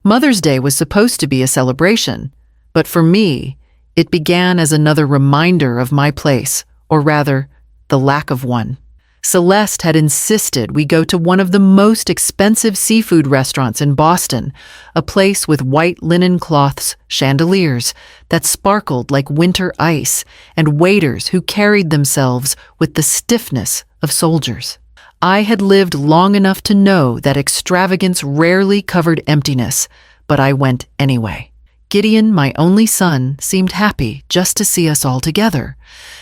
Mother's Day was supposed to be a celebration, but for me, it began as another reminder of my place, or rather, the lack of one. Celeste had insisted we go to one of the most expensive seafood restaurants in Boston, a place with white linen cloths, chandeliers that sparkled like winter ice, and waiters who carried themselves with the stiffness of soldiers. I had lived long enough to know that extravagance rarely covered emptiness, but I went anyway. Gideon, my only son, seemed happy just to see us all together,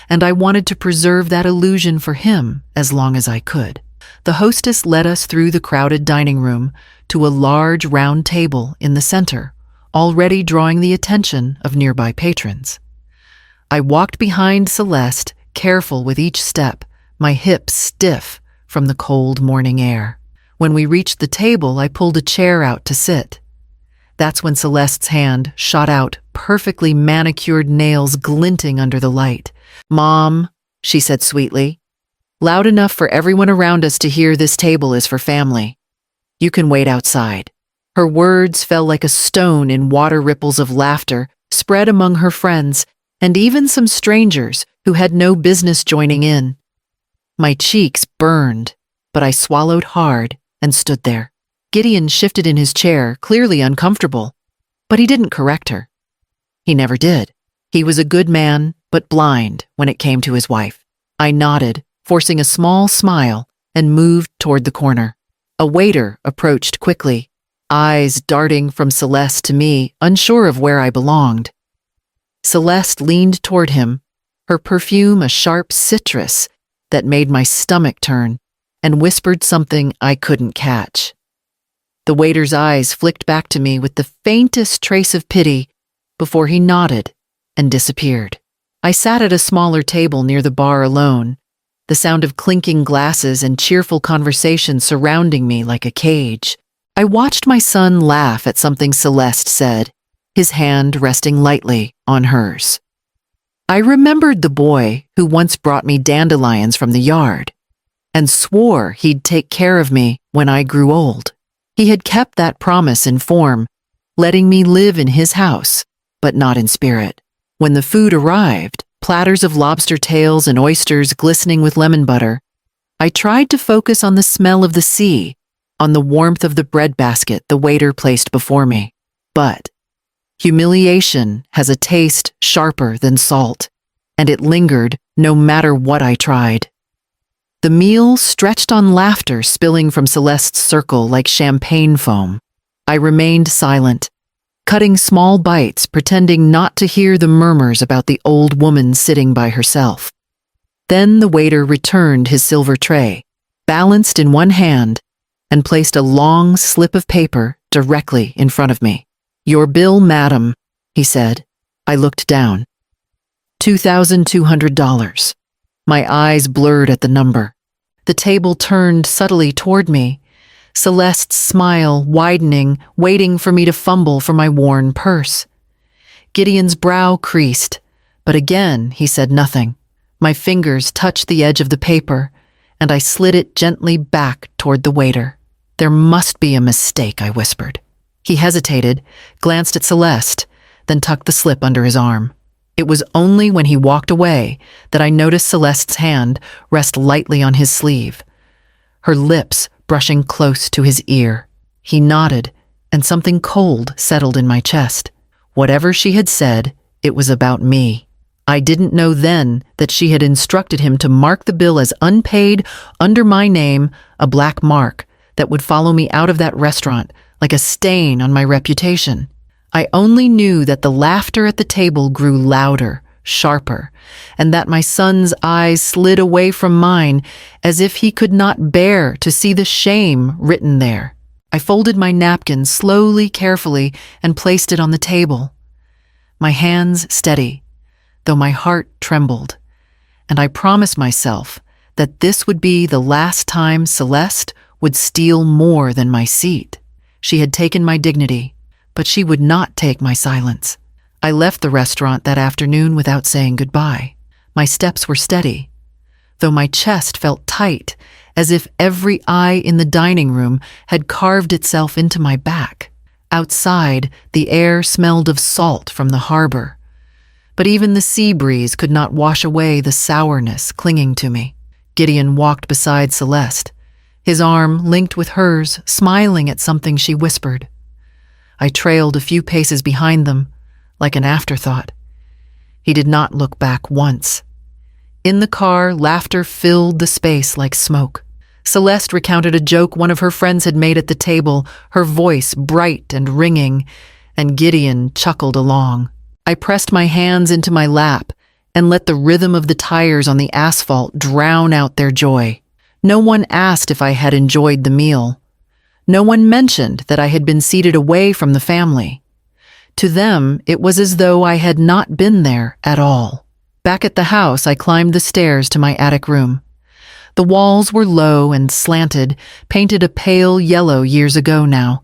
and I wanted to preserve that illusion for him as long as I could. The hostess led us through the crowded dining room to a large round table in the center, already drawing the attention of nearby patrons. I walked behind Celeste, careful with each step, my hips stiff from the cold morning air. When we reached the table, I pulled a chair out to sit. That's when Celeste's hand shot out, perfectly manicured nails glinting under the light. "Mom," she said sweetly, "loud enough for everyone around us to hear, this table is for family. You can wait outside." Her words fell like a stone in water ripples of laughter spread among her friends and even some strangers who had no business joining in. My cheeks burned, but I swallowed hard and stood there. Gideon shifted in his chair, clearly uncomfortable, but he didn't correct her. He never did. He was a good man, but blind when it came to his wife. I nodded, forcing a small smile, and moved toward the corner. A waiter approached quickly, eyes darting from Celeste to me, unsure of where I belonged. Celeste leaned toward him, her perfume a sharp citrus that made my stomach turn, and whispered something I couldn't catch. The waiter's eyes flicked back to me with the faintest trace of pity before he nodded and disappeared. I sat at a smaller table near the bar alone, the sound of clinking glasses and cheerful conversation surrounding me like a cage. I watched my son laugh at something Celeste said, his hand resting lightly on hers. I remembered the boy who once brought me dandelions from the yard and swore he'd take care of me when I grew old. He had kept that promise in form, letting me live in his house, but not in spirit. When the food arrived, platters of lobster tails and oysters glistening with lemon butter, I tried to focus on the smell of the sea, on the warmth of the bread basket the waiter placed before me. But humiliation has a taste sharper than salt, and it lingered no matter what I tried. The meal stretched on laughter spilling from Celeste's circle like champagne foam. I remained silent, cutting small bites, pretending not to hear the murmurs about the old woman sitting by herself. Then the waiter returned his silver tray, balanced in one hand, and placed a long slip of paper directly in front of me. "Your bill, madam," he said. I looked down. $2,200. My eyes blurred at the number. The table turned subtly toward me, Celeste's smile widening, waiting for me to fumble for my worn purse. Gideon's brow creased, but again he said nothing. My fingers touched the edge of the paper, and I slid it gently back toward the waiter. "There must be a mistake," I whispered. He hesitated, glanced at Celeste, then tucked the slip under his arm. It was only when he walked away that I noticed Celeste's hand rest lightly on his sleeve, her lips brushing close to his ear. He nodded, and something cold settled in my chest. Whatever she had said, it was about me. I didn't know then that she had instructed him to mark the bill as unpaid under my name, a black mark that would follow me out of that restaurant like a stain on my reputation. I only knew that the laughter at the table grew louder, sharper, and that my son's eyes slid away from mine as if he could not bear to see the shame written there. I folded my napkin slowly, carefully, and placed it on the table. My hands steady, though my heart trembled, and I promised myself that this would be the last time Celeste would steal more than my seat. She had taken my dignity, but she would not take my silence. I left the restaurant that afternoon without saying goodbye. My steps were steady, though my chest felt tight, as if every eye in the dining room had carved itself into my back. Outside, the air smelled of salt from the harbor, but even the sea breeze could not wash away the sourness clinging to me. Gideon walked beside Celeste, his arm linked with hers, smiling at something she whispered. I trailed a few paces behind them, like an afterthought. He did not look back once. In the car, laughter filled the space like smoke. Celeste recounted a joke one of her friends had made at the table, her voice bright and ringing, and Gideon chuckled along. I pressed my hands into my lap and let the rhythm of the tires on the asphalt drown out their joy. No one asked if I had enjoyed the meal. No one mentioned that I had been seated away from the family. To them, it was as though I had not been there at all. Back at the house, I climbed the stairs to my attic room. The walls were low and slanted, painted a pale yellow years ago now,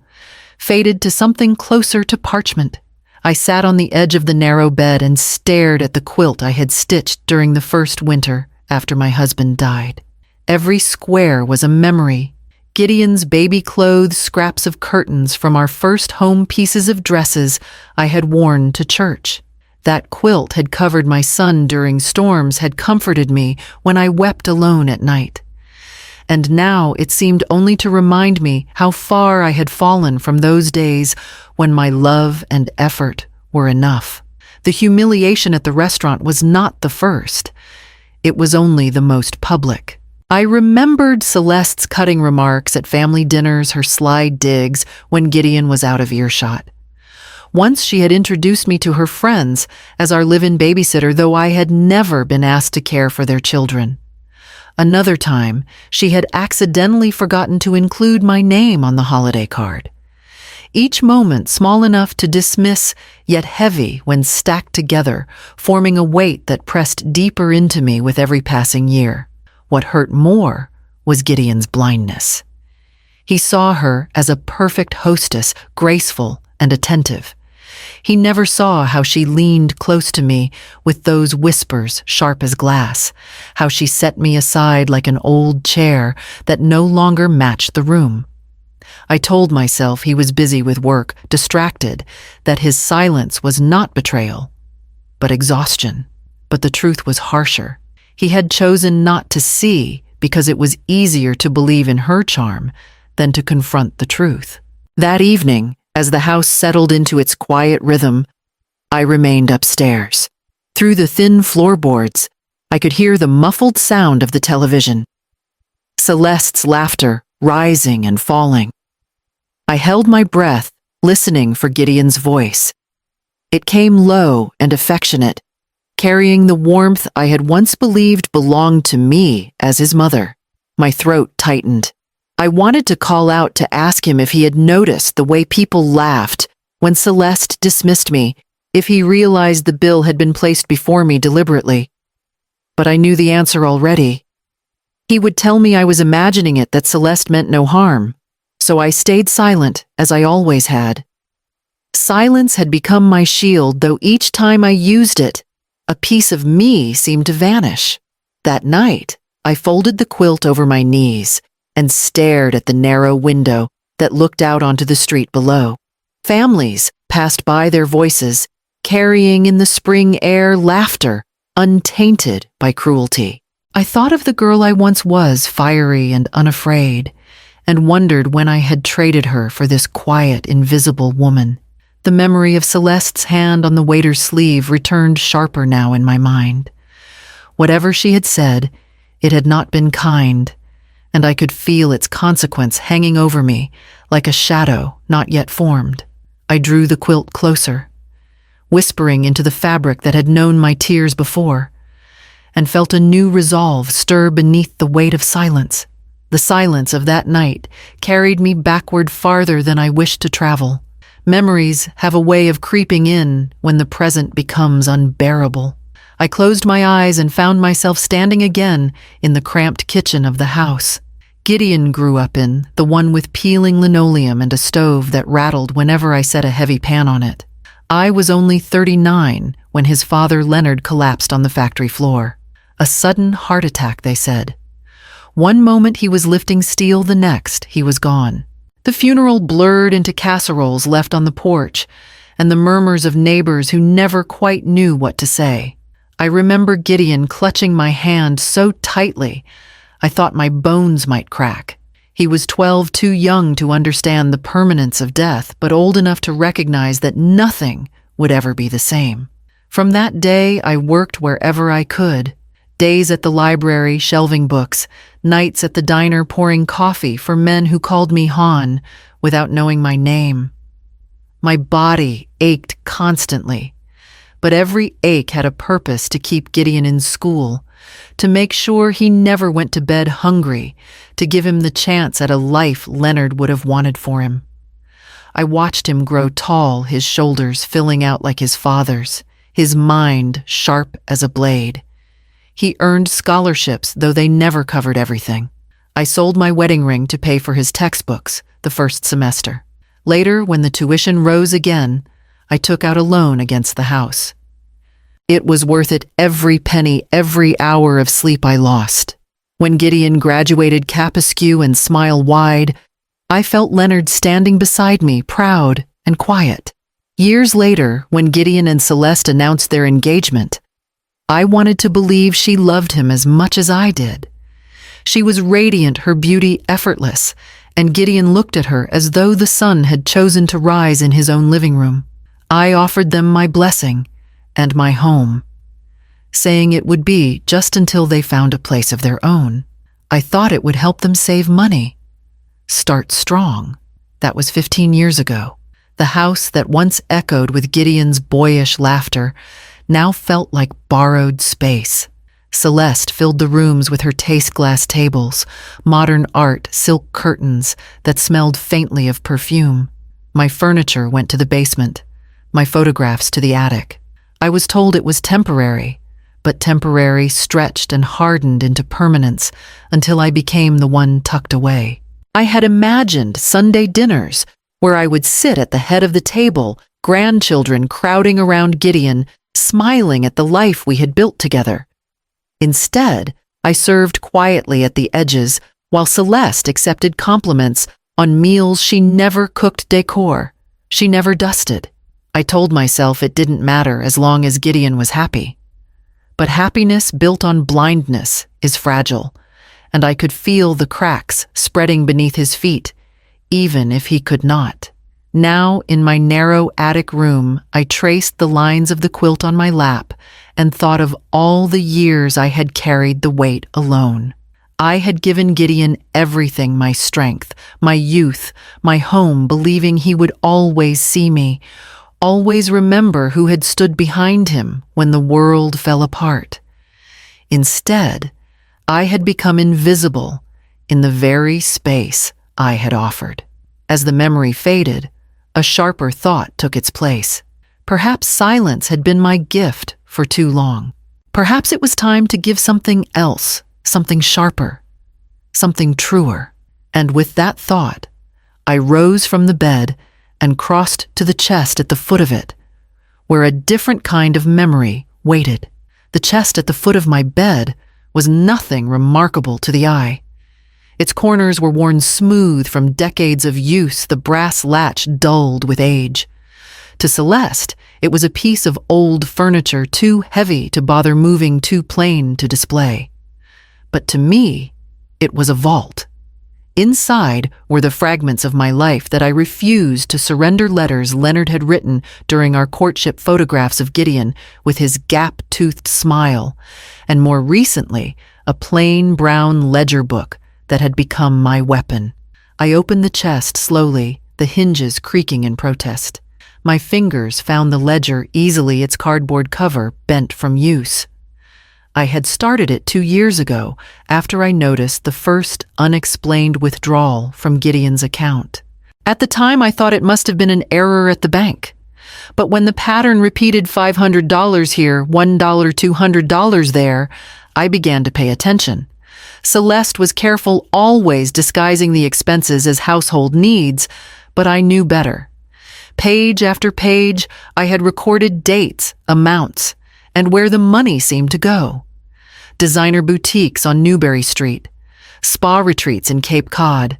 faded to something closer to parchment. I sat on the edge of the narrow bed and stared at the quilt I had stitched during the first winter after my husband died. Every square was a memory. Gideon's baby clothes, scraps of curtains from our first home, pieces of dresses I had worn to church. That quilt had covered my son during storms, had comforted me when I wept alone at night. And now it seemed only to remind me how far I had fallen from those days when my love and effort were enough. The humiliation at the restaurant was not the first. It was only the most public. I remembered Celeste's cutting remarks at family dinners, her sly digs when Gideon was out of earshot. Once she had introduced me to her friends as our live-in babysitter, though I had never been asked to care for their children. Another time, she had accidentally forgotten to include my name on the holiday card. Each moment small enough to dismiss, yet heavy when stacked together, forming a weight that pressed deeper into me with every passing year. What hurt more was Gideon's blindness. He saw her as a perfect hostess, graceful and attentive. He never saw how she leaned close to me with those whispers sharp as glass, how she set me aside like an old chair that no longer matched the room. I told myself he was busy with work, distracted, that his silence was not betrayal, but exhaustion. But the truth was harsher. He had chosen not to see because it was easier to believe in her charm than to confront the truth. That evening, as the house settled into its quiet rhythm, I remained upstairs. Through the thin floorboards, I could hear the muffled sound of the television. Celeste's laughter rising and falling. I held my breath, listening for Gideon's voice. It came low and affectionate, carrying the warmth I had once believed belonged to me as his mother. My throat tightened. I wanted to call out to ask him if he had noticed the way people laughed when Celeste dismissed me, if he realized the bill had been placed before me deliberately. But I knew the answer already. He would tell me I was imagining it, that Celeste meant no harm, so I stayed silent, as I always had. Silence had become my shield, though each time I used it, a piece of me seemed to vanish. That night, I folded the quilt over my knees and stared at the narrow window that looked out onto the street below. Families passed by, their voices carrying in the spring air laughter untainted by cruelty. I thought of the girl I once was, fiery and unafraid, and wondered when I had traded her for this quiet, invisible woman. The memory of Celeste's hand on the waiter's sleeve returned sharper now in my mind. Whatever she had said, it had not been kind, and I could feel its consequence hanging over me like a shadow not yet formed. I drew the quilt closer, whispering into the fabric that had known my tears before, and felt a new resolve stir beneath the weight of silence. The silence of that night carried me backward farther than I wished to travel. Memories have a way of creeping in when the present becomes unbearable. I closed my eyes and found myself standing again in the cramped kitchen of the house Gideon grew up in, the one with peeling linoleum and a stove that rattled whenever I set a heavy pan on it. I was only 39 when his father Leonard collapsed on the factory floor. A sudden heart attack, they said. One moment he was lifting steel, the next he was gone. The funeral blurred into casseroles left on the porch, and the murmurs of neighbors who never quite knew what to say. I remember Gideon clutching my hand so tightly, I thought my bones might crack. He was 12, too young to understand the permanence of death, but old enough to recognize that nothing would ever be the same. From that day, I worked wherever I could. Days at the library, shelving books, nights at the diner pouring coffee for men who called me Han without knowing my name. My body ached constantly, but every ache had a purpose: to keep Gideon in school, to make sure he never went to bed hungry, to give him the chance at a life Leonard would have wanted for him. I watched him grow tall, his shoulders filling out like his father's, his mind sharp as a blade. He earned scholarships, though they never covered everything. I sold my wedding ring to pay for his textbooks the first semester. Later, when the tuition rose again, I took out a loan against the house. It was worth it, every penny, every hour of sleep I lost. When Gideon graduated cap askew and smile wide, I felt Leonard standing beside me, proud and quiet. Years later, when Gideon and Celeste announced their engagement, I wanted to believe she loved him as much as I did. She was radiant, her beauty effortless, and Gideon looked at her as though the sun had chosen to rise in his own living room. I offered them my blessing and my home, saying it would be just until they found a place of their own. I thought it would help them save money, start strong. That was 15 years ago. The house that once echoed with Gideon's boyish laughter now felt like borrowed space. Celeste filled the rooms with her taste glass tables, modern art, silk curtains that smelled faintly of perfume. My furniture went to the basement, my photographs to the attic. I was told it was temporary, but temporary stretched and hardened into permanence until I became the one tucked away. I had imagined Sunday dinners where I would sit at the head of the table, grandchildren crowding around Gideon, smiling at the life we had built together. Instead, I served quietly at the edges while Celeste accepted compliments on meals she never cooked, decor she never dusted. I told myself it didn't matter as long as Gideon was happy. But happiness built on blindness is fragile, and I could feel the cracks spreading beneath his feet, even if he could not. Now, in my narrow attic room, I traced the lines of the quilt on my lap and thought of all the years I had carried the weight alone. I had given Gideon everything: my strength, my youth, my home, believing he would always see me, always remember who had stood behind him when the world fell apart. Instead, I had become invisible in the very space I had offered. As the memory faded, a sharper thought took its place. Perhaps silence had been my gift for too long. Perhaps it was time to give something else, something sharper, something truer. And with that thought, I rose from the bed and crossed to the chest at the foot of it, where a different kind of memory waited. The chest at the foot of my bed was nothing remarkable to the eye. Its corners were worn smooth from decades of use, the brass latch dulled with age. To Celeste, it was a piece of old furniture too heavy to bother moving, too plain to display. But to me, it was a vault. Inside were the fragments of my life that I refused to surrender: letters Leonard had written during our courtship, photographs of Gideon with his gap-toothed smile, and more recently, a plain brown ledger book that had become my weapon. I opened the chest slowly, the hinges creaking in protest. My fingers found the ledger easily, its cardboard cover bent from use. I had started it 2 years ago, after I noticed the first unexplained withdrawal from Gideon's account. At the time, I thought it must have been an error at the bank. But when the pattern repeated $500 here, $1, $200 there, I began to pay attention. Celeste was careful, always disguising the expenses as household needs, but I knew better. Page after page, I had recorded dates, amounts, and where the money seemed to go. Designer boutiques on Newbury Street, spa retreats in Cape Cod,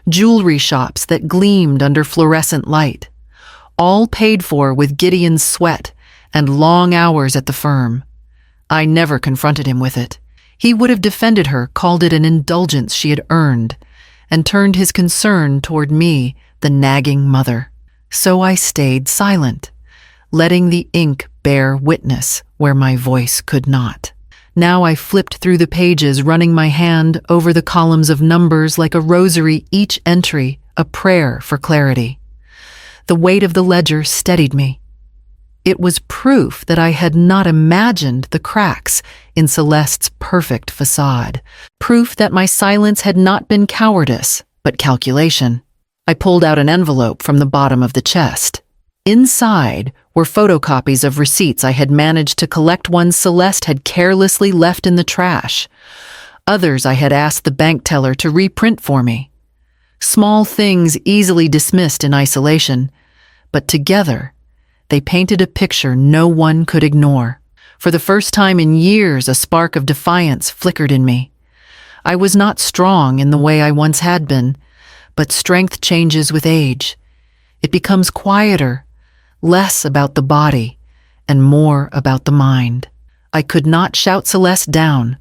jewelry shops that gleamed under fluorescent light, all paid for with Gideon's sweat and long hours at the firm. I never confronted him with it. He would have defended her, called it an indulgence she had earned, and turned his concern toward me, the nagging mother. So I stayed silent, letting the ink bear witness where my voice could not. Now I flipped through the pages, running my hand over the columns of numbers like a rosary, each entry a prayer for clarity. The weight of the ledger steadied me. It was proof that I had not imagined the cracks in Celeste's perfect facade. Proof that my silence had not been cowardice, but calculation. I pulled out an envelope from the bottom of the chest. Inside were photocopies of receipts I had managed to collect, ones Celeste had carelessly left in the trash. Others I had asked the bank teller to reprint for me. Small things easily dismissed in isolation, but together they painted a picture no one could ignore. For the first time in years, a spark of defiance flickered in me. I was not strong in the way I once had been, but strength changes with age. It becomes quieter, less about the body, and more about the mind. I could not shout Celeste down,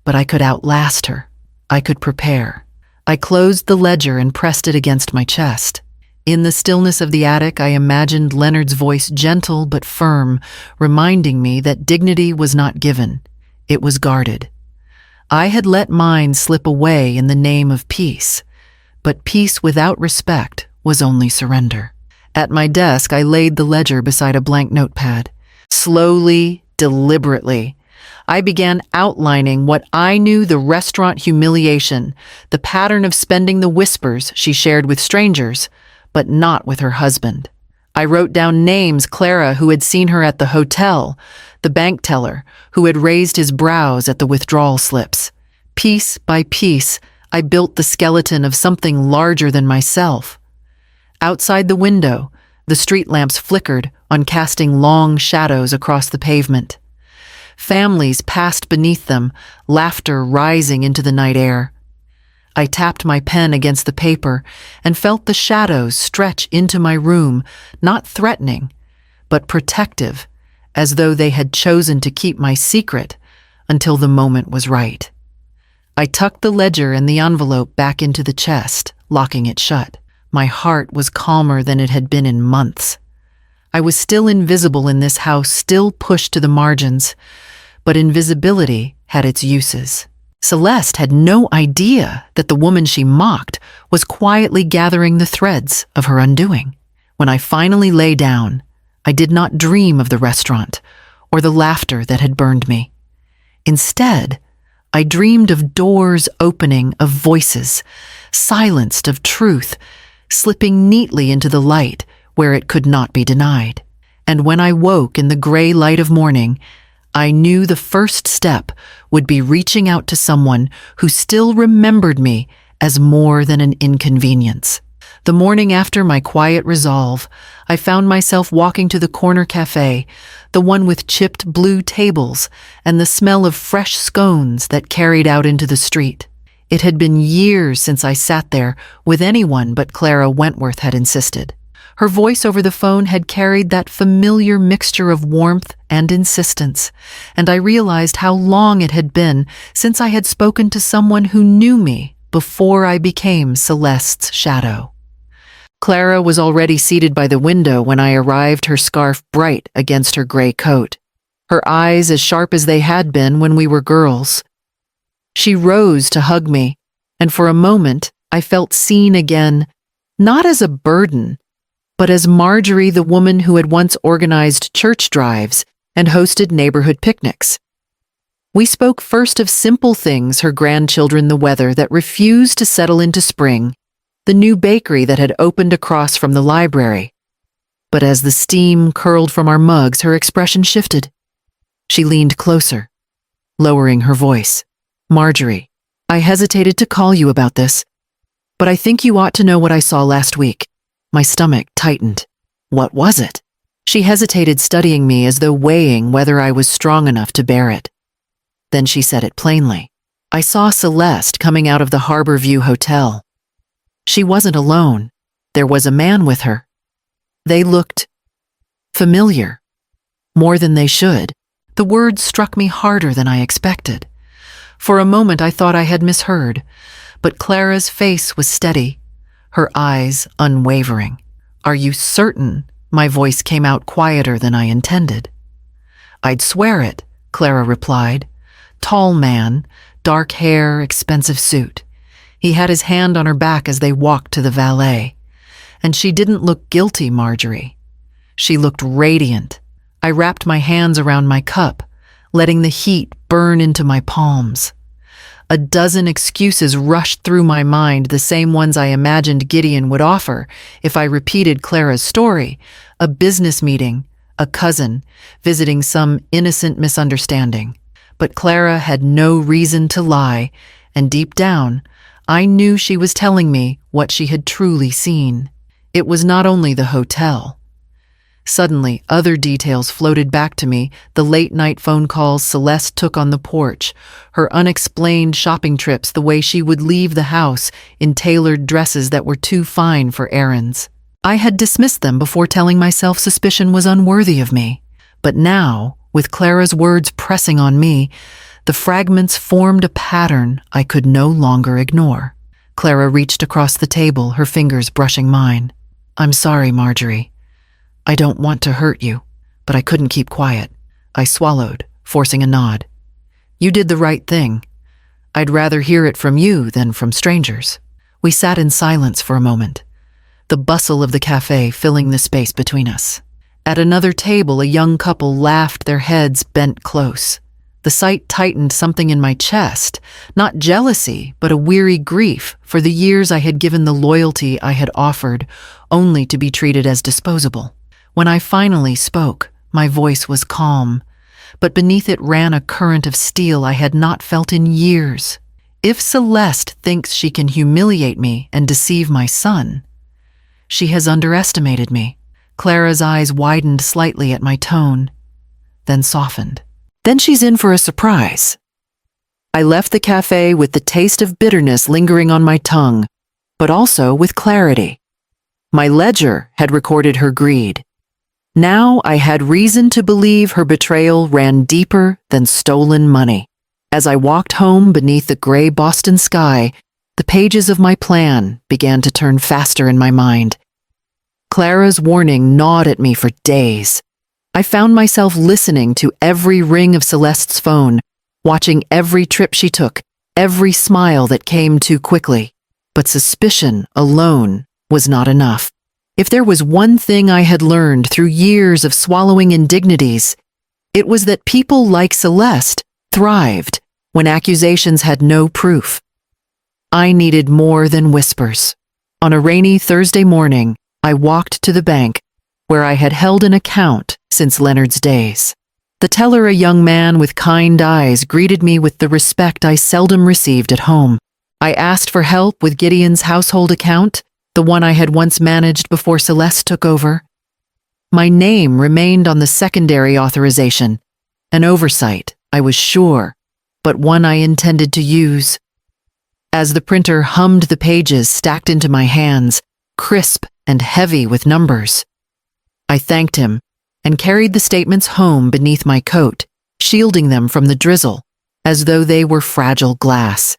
but I could outlast her. I could prepare. I closed the ledger and pressed it against my chest. In the stillness of the attic, I imagined Leonard's voice, gentle but firm, reminding me that dignity was not given. It was guarded. I had let mine slip away in the name of peace, but peace without respect was only surrender. At my desk, I laid the ledger beside a blank notepad. Slowly, deliberately, I began outlining what I knew: the restaurant humiliation, the pattern of spending the whispers she shared with strangers, but not with her husband. I wrote down names: Clara, who had seen her at the hotel, the bank teller, who had raised his brows at the withdrawal slips. Piece by piece, I built the skeleton of something larger than myself. Outside the window, the street lamps flickered on, casting long shadows across the pavement. Families passed beneath them, laughter rising into the night air. I tapped my pen against the paper and felt the shadows stretch into my room, not threatening, but protective, as though they had chosen to keep my secret until the moment was right. I tucked the ledger and the envelope back into the chest, locking it shut. My heart was calmer than it had been in months. I was still invisible in this house, still pushed to the margins, but invisibility had its uses. Celeste had no idea that the woman she mocked was quietly gathering the threads of her undoing. When I finally lay down, I did not dream of the restaurant or the laughter that had burned me. Instead, I dreamed of doors opening, of voices, silenced, of truth, slipping neatly into the light where it could not be denied. And when I woke in the gray light of morning, I knew the first step would be reaching out to someone who still remembered me as more than an inconvenience. The morning after my quiet resolve, I found myself walking to the corner cafe, the one with chipped blue tables and the smell of fresh scones that carried out into the street. It had been years since I sat there with anyone but Clara, Wentworth had insisted. Her voice over the phone had carried that familiar mixture of warmth and insistence, and I realized how long it had been since I had spoken to someone who knew me before I became Celeste's shadow. Clara was already seated by the window when I arrived, her scarf bright against her gray coat, her eyes as sharp as they had been when we were girls. She rose to hug me, and for a moment I felt seen again, not as a burden, but as Marjorie, the woman who had once organized church drives and hosted neighborhood picnics. We spoke first of simple things: her grandchildren, the weather that refused to settle into spring, the new bakery that had opened across from the library. But as the steam curled from our mugs, her expression shifted. She leaned closer, lowering her voice. "Marjorie, I hesitated to call you about this, but I think you ought to know what I saw last week." My stomach tightened. What was it? She hesitated, studying me as though weighing whether I was strong enough to bear it. Then she said it plainly. "I saw Celeste coming out of the Harbor View Hotel." She wasn't alone. There was a man with her. They looked familiar, more than they should. The words struck me harder than I expected. For a moment I thought I had misheard, but Clara's face was steady, her eyes unwavering. "Are you certain?" My voice came out quieter than I intended. "I'd swear it," Clara replied. Tall man, dark hair, expensive suit. He had his hand on her back as they walked to the valet. And she didn't look guilty, Marjorie. She looked radiant. I wrapped my hands around my cup, letting the heat burn into my palms. A dozen excuses rushed through my mind, the same ones I imagined Gideon would offer if I repeated Clara's story: a business meeting, a cousin, visiting some innocent misunderstanding. But Clara had no reason to lie, and deep down, I knew she was telling me what she had truly seen. It was not only the hotel. Suddenly, other details floated back to me: the late-night phone calls Celeste took on the porch, her unexplained shopping trips, the way she would leave the house in tailored dresses that were too fine for errands. I had dismissed them before, telling myself suspicion was unworthy of me. But now, with Clara's words pressing on me, the fragments formed a pattern I could no longer ignore. Clara reached across the table, her fingers brushing mine. "I'm sorry, Marjorie. I don't want to hurt you, but I couldn't keep quiet." I swallowed, forcing a nod. "You did the right thing. I'd rather hear it from you than from strangers." We sat in silence for a moment, the bustle of the cafe filling the space between us. At another table, a young couple laughed, their heads bent close. The sight tightened something in my chest, not jealousy, but a weary grief for the years I had given the loyalty I had offered, only to be treated as disposable. When I finally spoke, my voice was calm, but beneath it ran a current of steel I had not felt in years. If Celeste thinks she can humiliate me and deceive my son, she has underestimated me. Clara's eyes widened slightly at my tone, then softened. Then she's in for a surprise. I left the cafe with the taste of bitterness lingering on my tongue, but also with clarity. My ledger had recorded her greed. Now I had reason to believe her betrayal ran deeper than stolen money. As I walked home beneath the gray Boston sky, the pages of my plan began to turn faster in my mind. Clara's warning gnawed at me for days. I found myself listening to every ring of Celeste's phone, watching every trip she took, every smile that came too quickly. But suspicion alone was not enough. If there was one thing I had learned through years of swallowing indignities, it was that people like Celeste thrived when accusations had no proof. I needed more than whispers. On a rainy Thursday morning, I walked to the bank, where I had held an account since Leonard's days. The teller, a young man with kind eyes, greeted me with the respect I seldom received at home. I asked for help with Gideon's household account, the one I had once managed before Celeste took over. My name remained on the secondary authorization, an oversight, I was sure, but one I intended to use. As the printer hummed the pages stacked into my hands, crisp and heavy with numbers, I thanked him and carried the statements home beneath my coat, shielding them from the drizzle, as though they were fragile glass.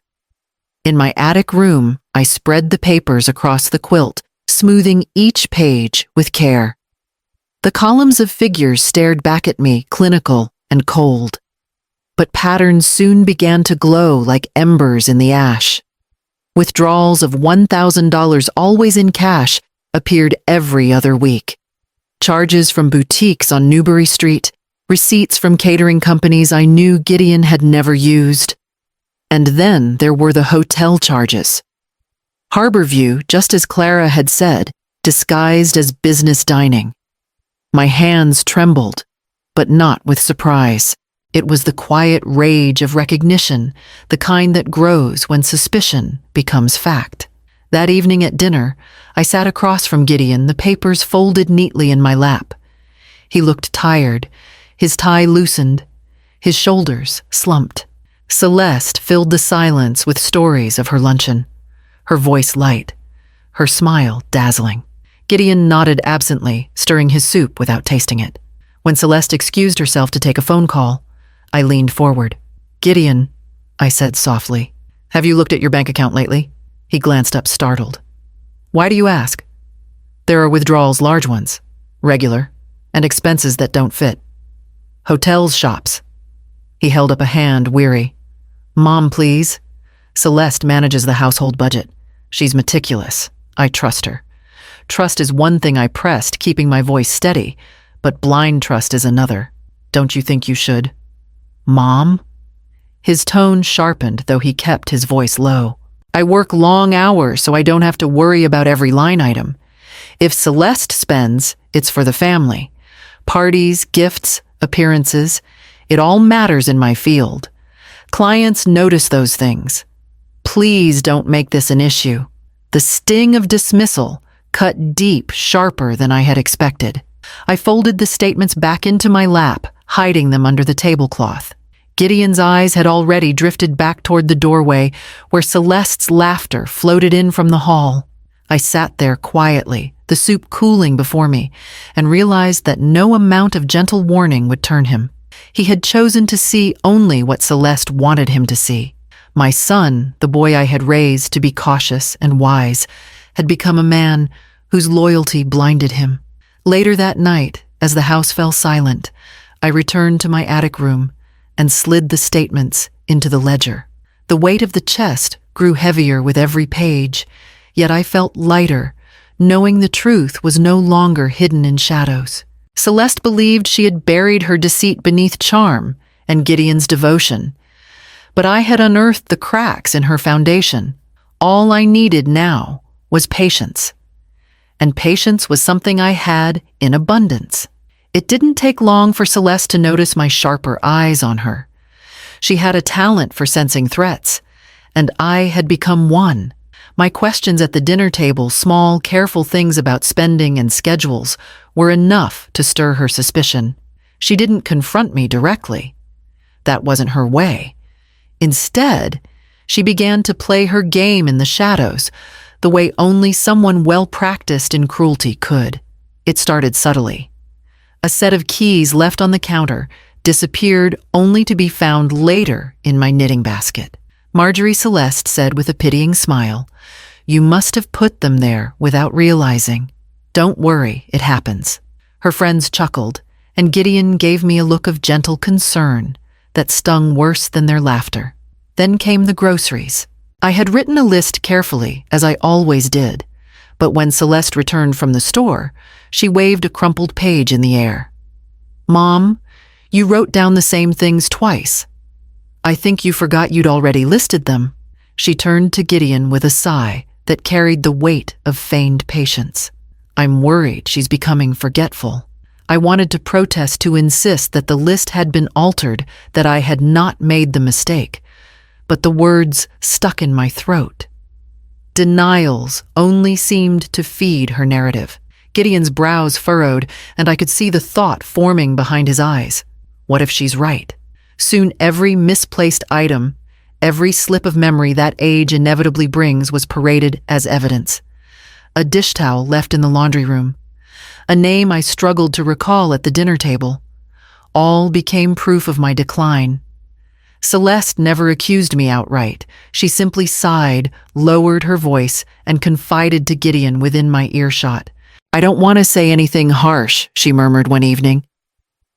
In my attic room, I spread the papers across the quilt, smoothing each page with care. The columns of figures stared back at me, clinical and cold. But patterns soon began to glow like embers in the ash. Withdrawals of $1,000, always in cash, appeared every other week. Charges from boutiques on Newbury Street, receipts from catering companies I knew Gideon had never used. And then there were the hotel charges. Harborview, just as Clara had said, disguised as business dining. My hands trembled, but not with surprise. It was the quiet rage of recognition, the kind that grows when suspicion becomes fact. That evening at dinner, I sat across from Gideon, the papers folded neatly in my lap. He looked tired, his tie loosened, his shoulders slumped. Celeste filled the silence with stories of her luncheon, her voice light, her smile dazzling. Gideon nodded absently, stirring his soup without tasting it. When Celeste excused herself to take a phone call, I leaned forward. "Gideon," I said softly, "have you looked at your bank account lately?" He glanced up startled. "Why do you ask?" "There are withdrawals, large ones, regular, and expenses that don't fit. Hotels, shops." He held up a hand, weary. "Mom, please." Celeste manages the household budget. She's meticulous. I trust her. Trust is one thing I pressed, keeping my voice steady, but blind trust is another. "Don't you think you should?" "Mom?" His tone sharpened, though he kept his voice low. "I work long hours, so I don't have to worry about every line item. If Celeste spends, it's for the family. Parties, gifts, appearances, it all matters in my field. Clients notice those things. Please don't make this an issue." The sting of dismissal cut deep, sharper than I had expected. I folded the statements back into my lap, hiding them under the tablecloth. Gideon's eyes had already drifted back toward the doorway, where Celeste's laughter floated in from the hall. I sat there quietly, the soup cooling before me, and realized that no amount of gentle warning would turn him. He had chosen to see only what Celeste wanted him to see. My son, the boy I had raised to be cautious and wise, had become a man whose loyalty blinded him. Later that night, as the house fell silent, I returned to my attic room and slid the statements into the ledger. The weight of the chest grew heavier with every page, yet I felt lighter, knowing the truth was no longer hidden in shadows. Celeste believed she had buried her deceit beneath charm and Gideon's devotion, but I had unearthed the cracks in her foundation. All I needed now was patience. And patience was something I had in abundance. It didn't take long for Celeste to notice my sharper eyes on her. She had a talent for sensing threats, and I had become one. My questions at the dinner table, small, careful things about spending and schedules, were enough to stir her suspicion. She didn't confront me directly. That wasn't her way. Instead, she began to play her game in the shadows, the way only someone well-practiced in cruelty could. It started subtly. A set of keys left on the counter disappeared only to be found later in my knitting basket. Marjorie Celeste said with a pitying smile, "You must have put them there without realizing. Don't worry, it happens." Her friends chuckled, and Gideon gave me a look of gentle concern that stung worse than their laughter. Then came the groceries. I had written a list carefully, as I always did, but when Celeste returned from the store, she waved a crumpled page in the air. "Mom, you wrote down the same things twice. I think you forgot you'd already listed them." She turned to Gideon with a sigh that carried the weight of feigned patience. "I'm worried she's becoming forgetful." I wanted to protest, to insist that the list had been altered, that I had not made the mistake, but the words stuck in my throat. Denials only seemed to feed her narrative. Gideon's brows furrowed, and I could see the thought forming behind his eyes. What if she's right? Soon every misplaced item, every slip of memory that age inevitably brings, was paraded as evidence. A dish towel left in the laundry room. A name I struggled to recall at the dinner table. All became proof of my decline. Celeste never accused me outright. She simply sighed, lowered her voice, and confided to Gideon within my earshot. "I don't want to say anything harsh," she murmured one evening,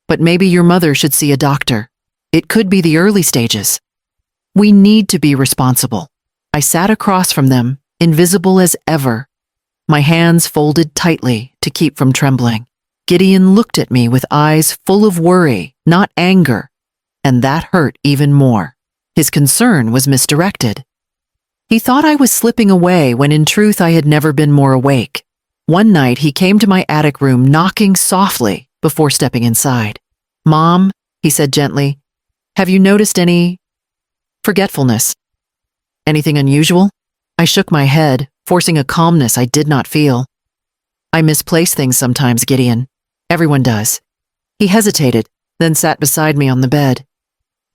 "but maybe your mother should see a doctor. It could be the early stages. We need to be responsible." I sat across from them, invisible as ever, my hands folded tightly to keep from trembling. Gideon looked at me with eyes full of worry, not anger, and that hurt even more. His concern was misdirected. He thought I was slipping away when in truth I had never been more awake. One night he came to my attic room, knocking softly before stepping inside. "Mom," he said gently, "have you noticed any forgetfulness? Anything unusual?" I shook my head, forcing a calmness I did not feel. "I misplace things sometimes, Gideon. Everyone does." He hesitated, then sat beside me on the bed.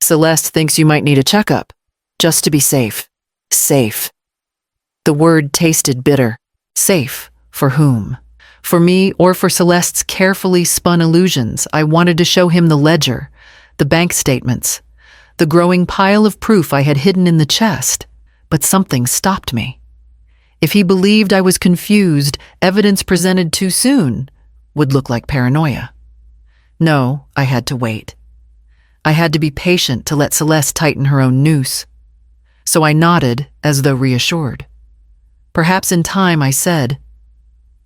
"Celeste thinks you might need a checkup, just to be safe." Safe. The word tasted bitter. Safe for whom? For me or for Celeste's carefully spun illusions? I wanted to show him the ledger, the bank statements, the growing pile of proof I had hidden in the chest, but something stopped me. If he believed I was confused, evidence presented too soon would look like paranoia. No, I had to wait. I had to be patient to let Celeste tighten her own noose. So I nodded as though reassured. Perhaps in time I said,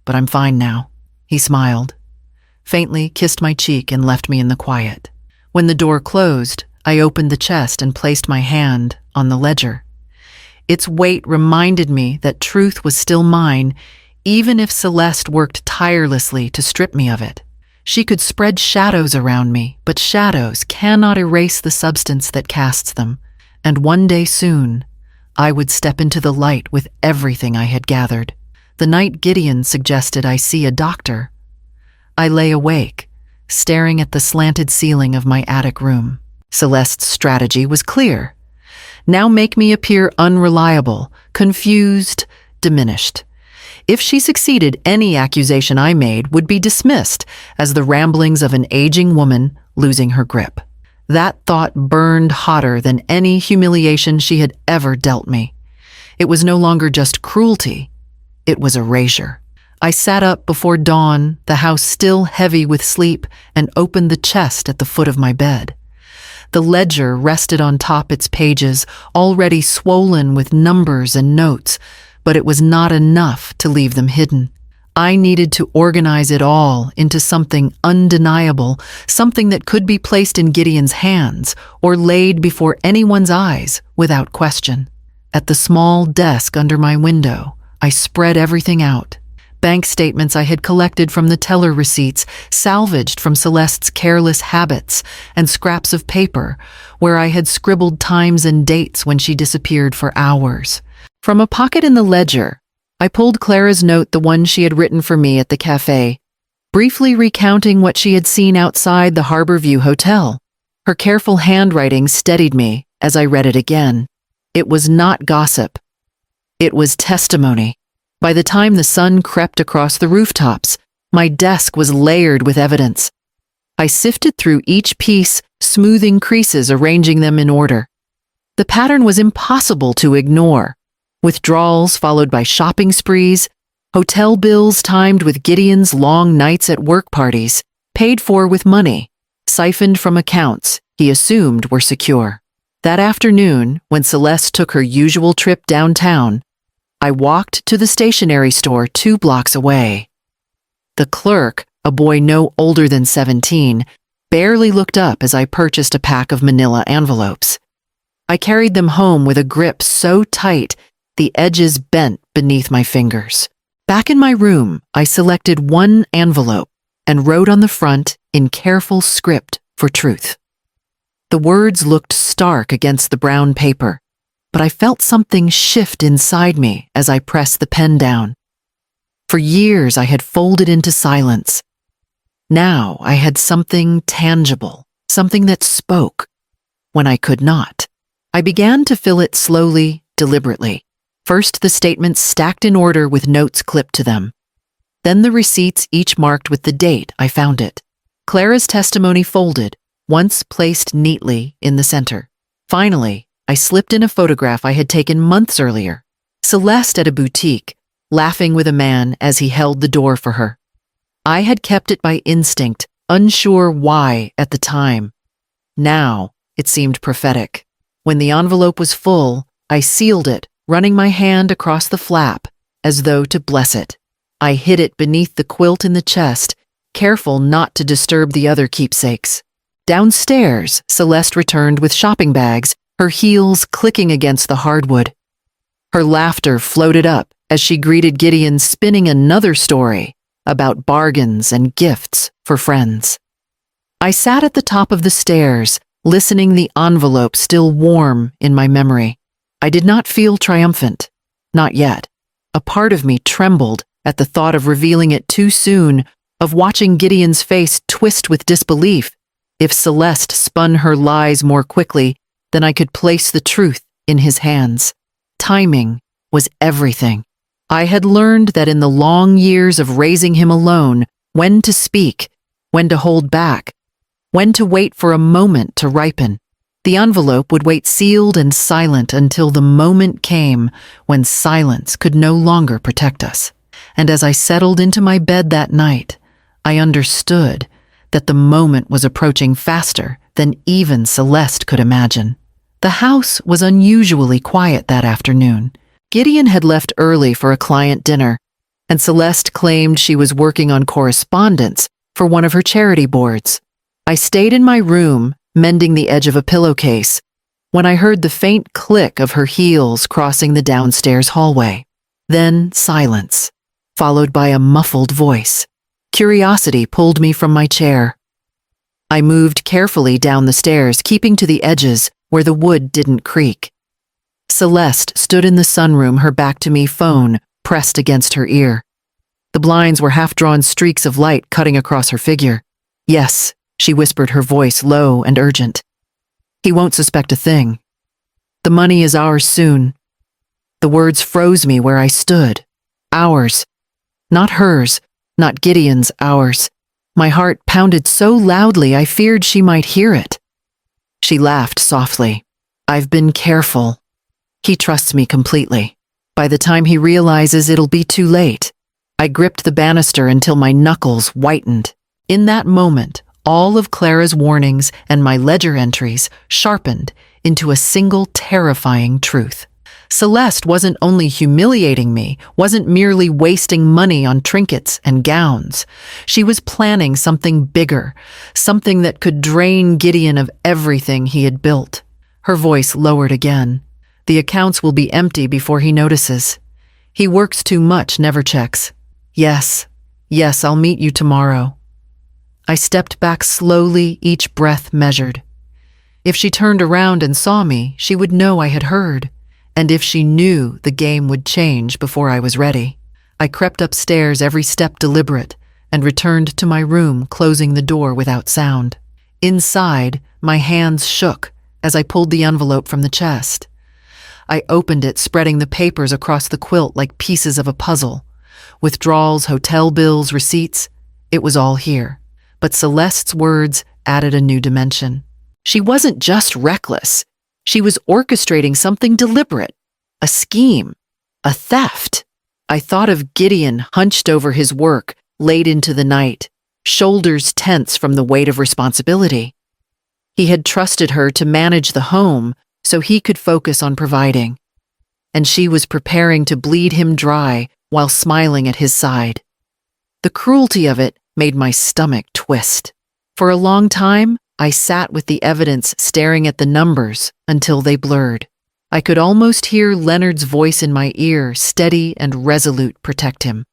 "But I'm fine now." He smiled, faintly kissed my cheek and left me in the quiet. When the door closed, I opened the chest and placed my hand on the ledger. Its weight reminded me that truth was still mine, even if Celeste worked tirelessly to strip me of it. She could spread shadows around me, but shadows cannot erase the substance that casts them, and one day soon, I would step into the light with everything I had gathered. The night Gideon suggested I see a doctor, I lay awake, staring at the slanted ceiling of my attic room. Celeste's strategy was clear. Now make me appear unreliable, confused, diminished. If she succeeded, any accusation I made would be dismissed as the ramblings of an aging woman losing her grip. That thought burned hotter than any humiliation she had ever dealt me. It was no longer just cruelty, it was erasure. I sat up before dawn, the house still heavy with sleep, and opened the chest at the foot of my bed. The ledger rested on top its pages, already swollen with numbers and notes, but it was not enough to leave them hidden. I needed to organize it all into something undeniable, something that could be placed in Gideon's hands or laid before anyone's eyes without question. At the small desk under my window, I spread everything out. Bank statements I had collected from the teller receipts, salvaged from Celeste's careless habits, and scraps of paper where I had scribbled times and dates when she disappeared for hours. From a pocket in the ledger, I pulled Clara's note, the one she had written for me at the cafe, briefly recounting what she had seen outside the Harborview Hotel. Her careful handwriting steadied me as I read it again. It was not gossip. It was testimony. By the time the sun crept across the rooftops, my desk was layered with evidence. I sifted through each piece, smoothing creases, arranging them in order. The pattern was impossible to ignore. Withdrawals followed by shopping sprees, hotel bills timed with Gideon's long nights at work parties, paid for with money, siphoned from accounts he assumed were secure. That afternoon, when Celeste took her usual trip downtown, I walked to the stationery store 2 blocks away. The clerk, a boy no older than 17, barely looked up as I purchased a pack of manila envelopes. I carried them home with a grip so tight the edges bent beneath my fingers. Back in my room, I selected one envelope and wrote on the front in careful script for truth. The words looked stark against the brown paper, but I felt something shift inside me as I pressed the pen down. For years I had folded into silence. Now I had something tangible, something that spoke when I could not. I began to fill it slowly, deliberately. First the statements stacked in order with notes clipped to them. Then the receipts, each marked with the date I found it. Clara's testimony folded, once placed neatly in the center. Finally, I slipped in a photograph I had taken months earlier. Celeste at a boutique, laughing with a man as he held the door for her. I had kept it by instinct, unsure why at the time. Now, it seemed prophetic. When the envelope was full, I sealed it, running my hand across the flap, as though to bless it. I hid it beneath the quilt in the chest, careful not to disturb the other keepsakes. Downstairs, Celeste returned with shopping bags, her heels clicking against the hardwood. Her laughter floated up as she greeted Gideon, spinning another story about bargains and gifts for friends. I sat at the top of the stairs, listening, the envelope still warm in my memory. I did not feel triumphant. Not yet. A part of me trembled at the thought of revealing it too soon, of watching Gideon's face twist with disbelief. If Celeste spun her lies more quickly, then I could place the truth in his hands. Timing was everything. I had learned that in the long years of raising him alone, when to speak, when to hold back, when to wait for a moment to ripen. The envelope would wait sealed and silent until the moment came when silence could no longer protect us. And as I settled into my bed that night, I understood that the moment was approaching faster than even Celeste could imagine. The house was unusually quiet that afternoon. Gideon had left early for a client dinner, and Celeste claimed she was working on correspondence for one of her charity boards. I stayed in my room, mending the edge of a pillowcase, when I heard the faint click of her heels crossing the downstairs hallway. Then silence, followed by a muffled voice. Curiosity pulled me from my chair. I moved carefully down the stairs, keeping to the edges where the wood didn't creak. Celeste stood in the sunroom, her back to me, phone pressed against her ear. The blinds were half-drawn streaks of light cutting across her figure. "Yes," she whispered, her voice low and urgent. "He won't suspect a thing. The money is ours soon." The words froze me where I stood. Ours. Not hers, not Gideon's, ours. My heart pounded so loudly I feared she might hear it. She laughed softly. "I've been careful. He trusts me completely. By the time he realizes, it'll be too late." I gripped the banister until my knuckles whitened. In that moment, all of Clara's warnings and my ledger entries sharpened into a single terrifying truth. Celeste wasn't only humiliating me, wasn't merely wasting money on trinkets and gowns. She was planning something bigger, something that could drain Gideon of everything he had built. Her voice lowered again. "The accounts will be empty before he notices. He works too much, never checks. Yes, I'll meet you tomorrow." I stepped back slowly, each breath measured. If she turned around and saw me, she would know I had heard. And if she knew, the game would change before I was ready. I crept upstairs, every step deliberate, and returned to my room, closing the door without sound. Inside, my hands shook as I pulled the envelope from the chest. I opened it, spreading the papers across the quilt like pieces of a puzzle. Withdrawals, hotel bills, receipts, it was all here. But Celeste's words added a new dimension. She wasn't just reckless. She was orchestrating something deliberate, a scheme, a theft. I thought of Gideon hunched over his work late into the night, shoulders tense from the weight of responsibility. He had trusted her to manage the home so he could focus on providing. And she was preparing to bleed him dry while smiling at his side. The cruelty of it made my stomach twist. For a long time, I sat with the evidence, staring at the numbers until they blurred. I could almost hear Leonard's voice in my ear, steady and resolute, "Protect him."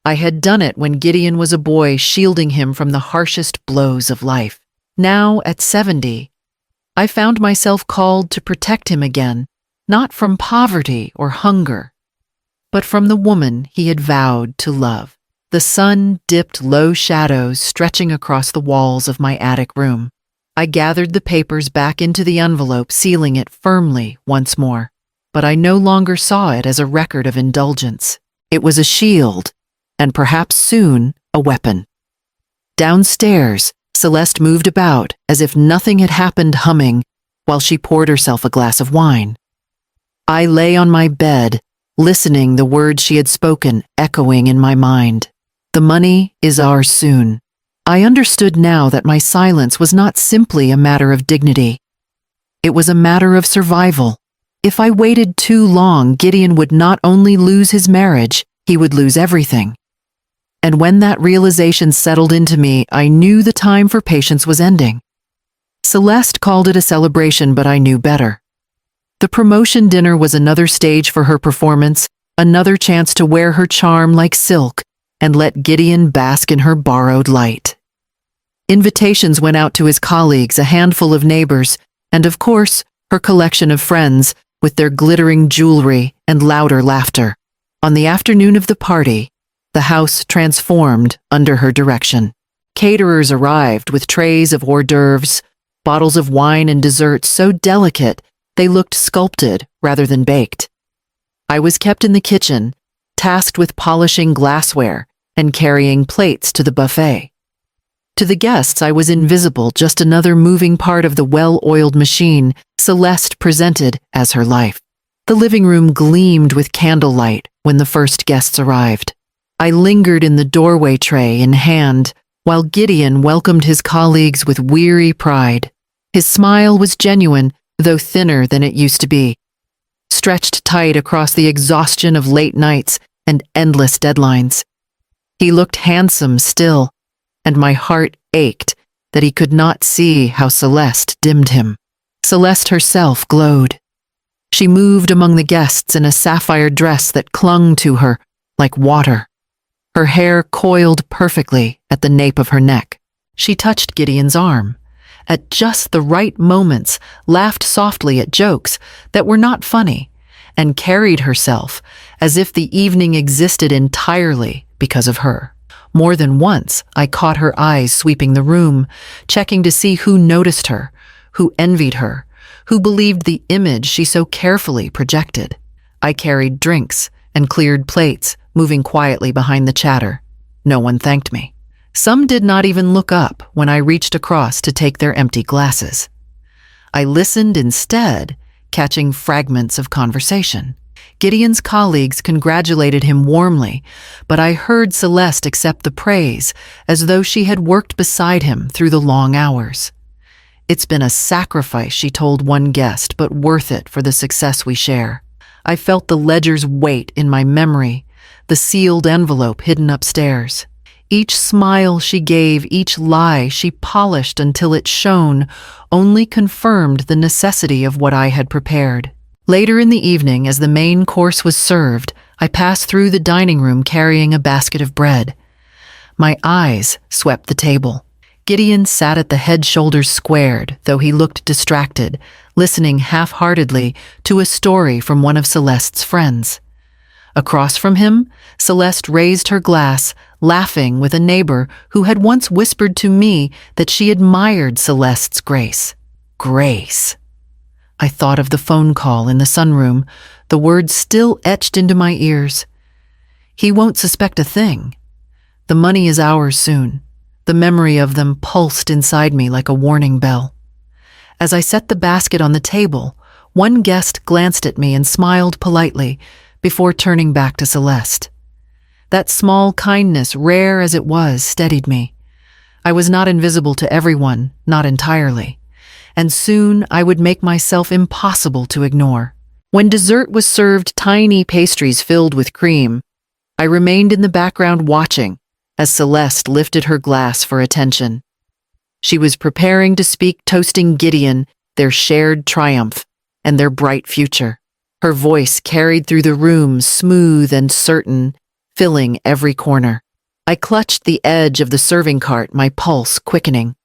I had done it when Gideon was a boy, shielding him from the harshest blows of life. Now, at 70, I found myself called to protect him again, not from poverty or hunger, but from the woman he had vowed to love. The sun dipped low shadows stretching across the walls of my attic room. I gathered the papers back into the envelope, sealing it firmly once more. But I no longer saw it as a record of indulgence. It was a shield, and perhaps soon a weapon. Downstairs, Celeste moved about as if nothing had happened, humming while she poured herself a glass of wine. I lay on my bed, listening, the words she had spoken echoing in my mind. "The money is ours soon." I understood now that my silence was not simply a matter of dignity. It was a matter of survival. If I waited too long, Gideon would not only lose his marriage, he would lose everything. And when that realization settled into me, I knew the time for patience was ending. Celeste called it a celebration, but I knew better. The promotion dinner was another stage for her performance, another chance to wear her charm like silk and let Gideon bask in her borrowed light. Invitations went out to his colleagues, a handful of neighbors, and of course, her collection of friends with their glittering jewelry and louder laughter. On the afternoon of the party, the house transformed under her direction. Caterers arrived with trays of hors d'oeuvres, bottles of wine and desserts so delicate they looked sculpted rather than baked. I was kept in the kitchen, tasked with polishing glassware and carrying plates to the buffet. To the guests, I was invisible, just another moving part of the well-oiled machine Celeste presented as her life. The living room gleamed with candlelight when the first guests arrived. I lingered in the doorway, tray in hand, while Gideon welcomed his colleagues with weary pride. His smile was genuine, though thinner than it used to be, stretched tight across the exhaustion of late nights and endless deadlines. He looked handsome still, and my heart ached that he could not see how Celeste dimmed him. Celeste herself glowed. She moved among the guests in a sapphire dress that clung to her like water. Her hair coiled perfectly at the nape of her neck. She touched Gideon's arm, at just the right moments, laughed softly at jokes that were not funny, and carried herself as if the evening existed entirely because of her. More than once, I caught her eyes sweeping the room, checking to see who noticed her, who envied her, who believed the image she so carefully projected. I carried drinks and cleared plates, moving quietly behind the chatter. No one thanked me. Some did not even look up when I reached across to take their empty glasses. I listened instead, catching fragments of conversation. Gideon's colleagues congratulated him warmly, but I heard Celeste accept the praise as though she had worked beside him through the long hours. "It's been a sacrifice," she told one guest, "but worth it for the success we share." I felt the ledger's weight in my memory, the sealed envelope hidden upstairs. Each smile she gave, each lie she polished until it shone, only confirmed the necessity of what I had prepared. Later in the evening, as the main course was served, I passed through the dining room carrying a basket of bread. My eyes swept the table. Gideon sat at the head, shoulders squared, though he looked distracted, listening half-heartedly to a story from one of Celeste's friends. Across from him, Celeste raised her glass, laughing with a neighbor who had once whispered to me that she admired Celeste's grace. Grace. I thought of the phone call in the sunroom, the words still etched into my ears. He won't suspect a thing. The money is ours soon. The memory of them pulsed inside me like a warning bell. As I set the basket on the table, one guest glanced at me and smiled politely before turning back to Celeste. That small kindness, rare as it was, steadied me. I was not invisible to everyone, not entirely, and soon I would make myself impossible to ignore. When dessert was served, tiny pastries filled with cream, I remained in the background watching as Celeste lifted her glass for attention. She was preparing to speak, toasting Gideon, their shared triumph, and their bright future. Her voice carried through the room, smooth and certain, filling every corner. I clutched the edge of the serving cart, my pulse quickening.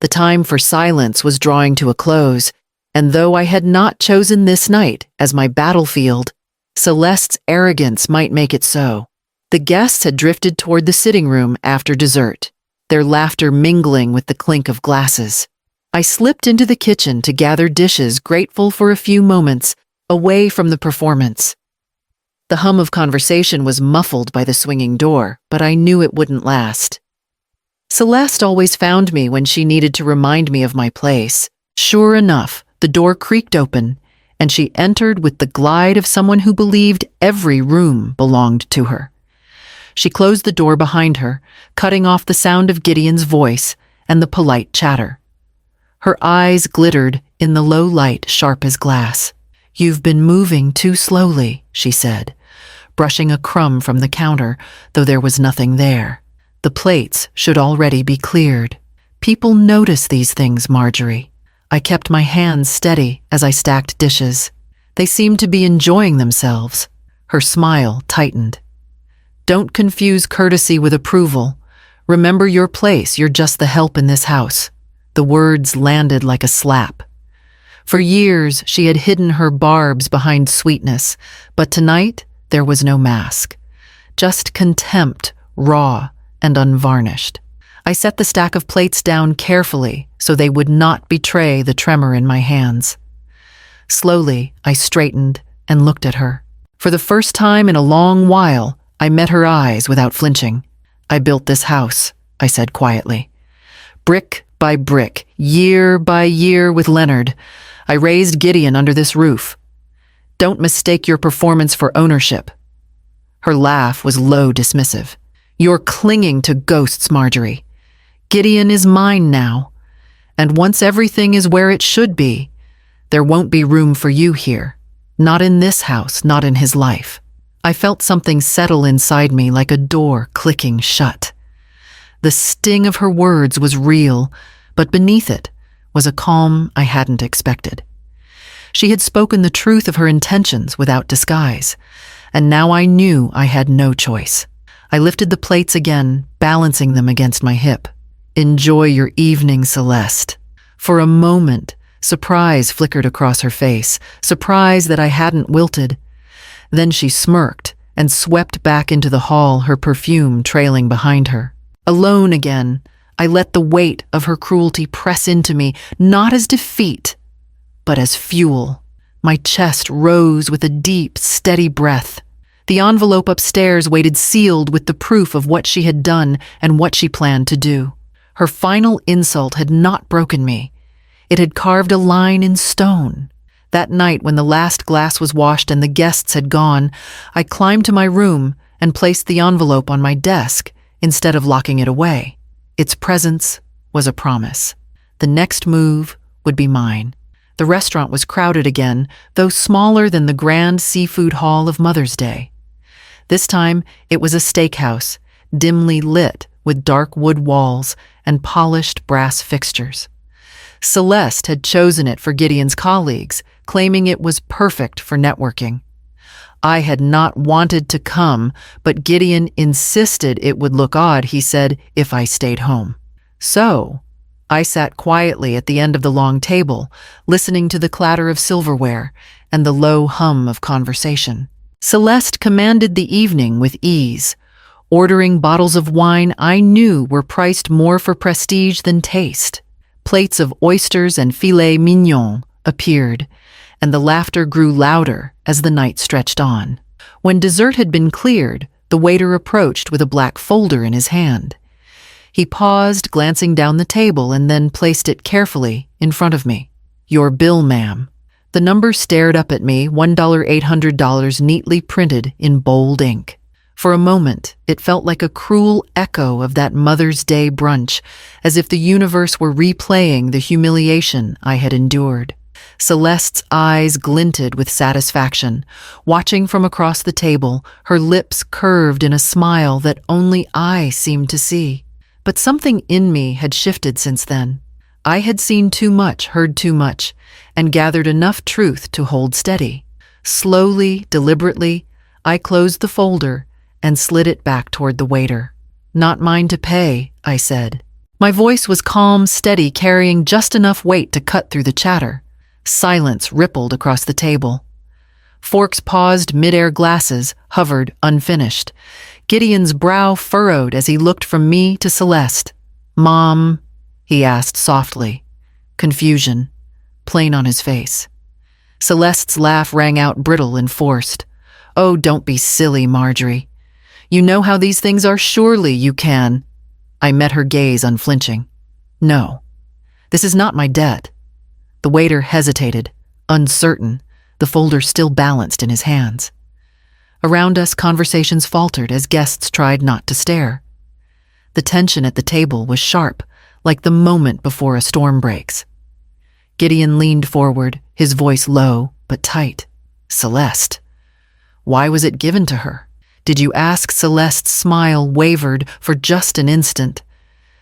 The time for silence was drawing to a close, and though I had not chosen this night as my battlefield, Celeste's arrogance might make it so. The guests had drifted toward the sitting room after dessert, their laughter mingling with the clink of glasses. I slipped into the kitchen to gather dishes, grateful for a few moments away from the performance. The hum of conversation was muffled by the swinging door, but I knew it wouldn't last. Celeste always found me when she needed to remind me of my place. Sure enough, the door creaked open, and she entered with the glide of someone who believed every room belonged to her. She closed the door behind her, cutting off the sound of Gideon's voice and the polite chatter. Her eyes glittered in the low light, sharp as glass. "You've been moving too slowly," she said, brushing a crumb from the counter, though there was nothing there. "The plates should already be cleared. People notice these things, Marjorie." I kept my hands steady as I stacked dishes. They seemed to be enjoying themselves. Her smile tightened. "Don't confuse courtesy with approval. Remember your place, you're just the help in this house." The words landed like a slap. For years, she had hidden her barbs behind sweetness, but tonight there was no mask. Just contempt, raw and unvarnished. I set the stack of plates down carefully so they would not betray the tremor in my hands. Slowly, I straightened and looked at her. For the first time in a long while, I met her eyes without flinching. "I built this house," I said quietly. "Brick by brick, year by year with Leonard. I raised Gideon under this roof. Don't mistake your performance for ownership." Her laugh was low dismissive. "You're clinging to ghosts, Marjorie. Gideon is mine now. And once everything is where it should be, there won't be room for you here. Not in this house, not in his life." I felt something settle inside me like a door clicking shut. The sting of her words was real, but beneath it was a calm I hadn't expected. She had spoken the truth of her intentions without disguise, and now I knew I had no choice. I lifted the plates again, balancing them against my hip. "Enjoy your evening, Celeste." For a moment, surprise flickered across her face, surprise that I hadn't wilted. Then she smirked and swept back into the hall, her perfume trailing behind her. Alone again, I let the weight of her cruelty press into me, not as defeat, but as fuel. My chest rose with a deep, steady breath. The envelope upstairs waited sealed with the proof of what she had done and what she planned to do. Her final insult had not broken me. It had carved a line in stone. That night, when the last glass was washed and the guests had gone, I climbed to my room and placed the envelope on my desk instead of locking it away. Its presence was a promise. The next move would be mine. The restaurant was crowded again, though smaller than the grand seafood hall of Mother's Day. This time, it was a steakhouse, dimly lit with dark wood walls and polished brass fixtures. Celeste had chosen it for Gideon's colleagues, claiming it was perfect for networking. I had not wanted to come, but Gideon insisted it would look odd, he said, if I stayed home. So, I sat quietly at the end of the long table, listening to the clatter of silverware and the low hum of conversation. Celeste commanded the evening with ease, ordering bottles of wine I knew were priced more for prestige than taste. Plates of oysters and filet mignon appeared, and the laughter grew louder as the night stretched on. When dessert had been cleared, the waiter approached with a black folder in his hand. He paused, glancing down the table, and then placed it carefully in front of me. "Your bill, ma'am." The number stared up at me, $1,800 neatly printed in bold ink. For a moment, it felt like a cruel echo of that Mother's Day brunch, as if the universe were replaying the humiliation I had endured. Celeste's eyes glinted with satisfaction. Watching from across the table, her lips curved in a smile that only I seemed to see. But something in me had shifted since then. I had seen too much, heard too much, and gathered enough truth to hold steady. Slowly, deliberately, I closed the folder and slid it back toward the waiter. "Not mine to pay," I said. My voice was calm, steady, carrying just enough weight to cut through the chatter. Silence rippled across the table. Forks paused, mid-air glasses hovered unfinished. Gideon's brow furrowed as he looked from me to Celeste. "Mom," he asked softly. Confusion, plain on his face. Celeste's laugh rang out brittle and forced. "Oh, don't be silly, Marjorie. You know how these things are, surely you can." I met her gaze unflinching. "No, this is not my debt." The waiter hesitated, uncertain, the folder still balanced in his hands. Around us, conversations faltered as guests tried not to stare. The tension at the table was sharp, like the moment before a storm breaks. Gideon leaned forward, his voice low but tight. "Celeste, why was it given to her? Did you ask?" Celeste's smile wavered for just an instant,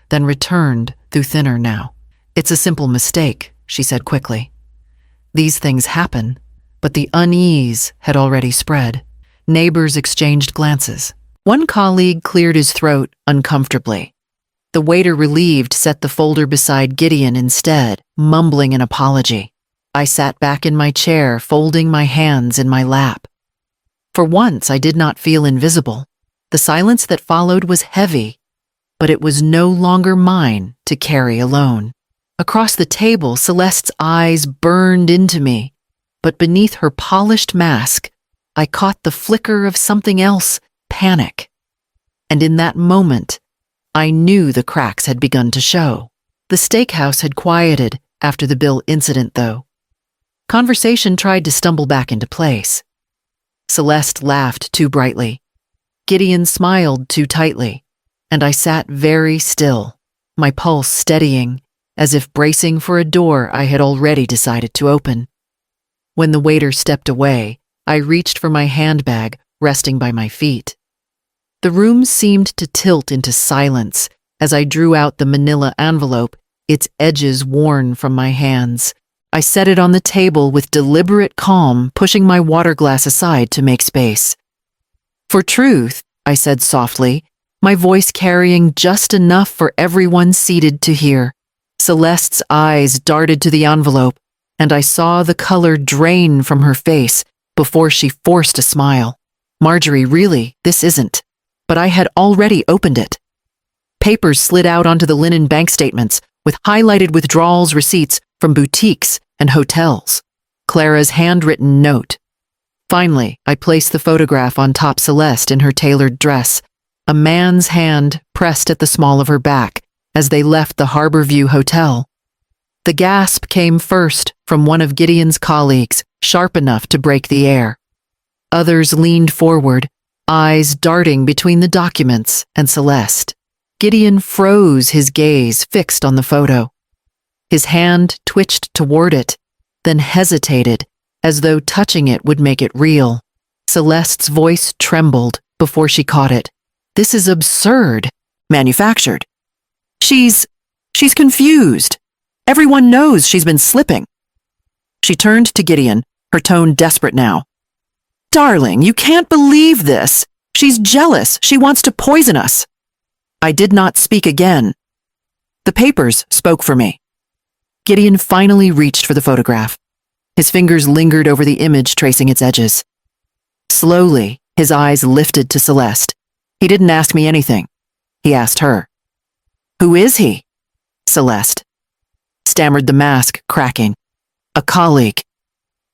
then returned through thinner now. "It's a simple mistake," she said quickly. "These things happen," but the unease had already spread. Neighbors exchanged glances. One colleague cleared his throat uncomfortably. The waiter, relieved, set the folder beside Gideon instead, mumbling an apology. I sat back in my chair, folding my hands in my lap. For once, I did not feel invisible. The silence that followed was heavy, but it was no longer mine to carry alone. Across the table, Celeste's eyes burned into me, but beneath her polished mask, I caught the flicker of something else, panic. And in that moment, I knew the cracks had begun to show. The steakhouse had quieted after the Bill incident, though. Conversation tried to stumble back into place. Celeste laughed too brightly. Gideon smiled too tightly, and I sat very still, my pulse steadying, as if bracing for a door I had already decided to open. When the waiter stepped away, I reached for my handbag, resting by my feet. The room seemed to tilt into silence as I drew out the manila envelope, its edges worn from my hands. I set it on the table with deliberate calm, pushing my water glass aside to make space. "For truth," I said softly, my voice carrying just enough for everyone seated to hear. Celeste's eyes darted to the envelope, and I saw the color drain from her face before she forced a smile. "Marjorie, really, this isn't." But I had already opened it. Papers slid out onto the linen bank statements with highlighted withdrawals receipts from boutiques and hotels. Clara's handwritten note. Finally, I placed the photograph on top Celeste in her tailored dress, a man's hand pressed at the small of her back as they left the Harborview Hotel. The gasp came first from one of Gideon's colleagues, sharp enough to break the air. Others leaned forward, eyes darting between the documents and Celeste. Gideon froze, his gaze fixed on the photo. His hand twitched toward it, then hesitated, as though touching it would make it real. Celeste's voice trembled before she caught it. "This is absurd. Manufactured. She's confused. Everyone knows she's been slipping." She turned to Gideon, her tone desperate now. "Darling, you can't believe this. She's jealous. She wants to poison us." I did not speak again. The papers spoke for me. Gideon finally reached for the photograph. His fingers lingered over the image, tracing its edges. Slowly, his eyes lifted to Celeste. He didn't ask me anything. He asked her. "Who is he?" "Celeste," stammered the mask, cracking. "A colleague.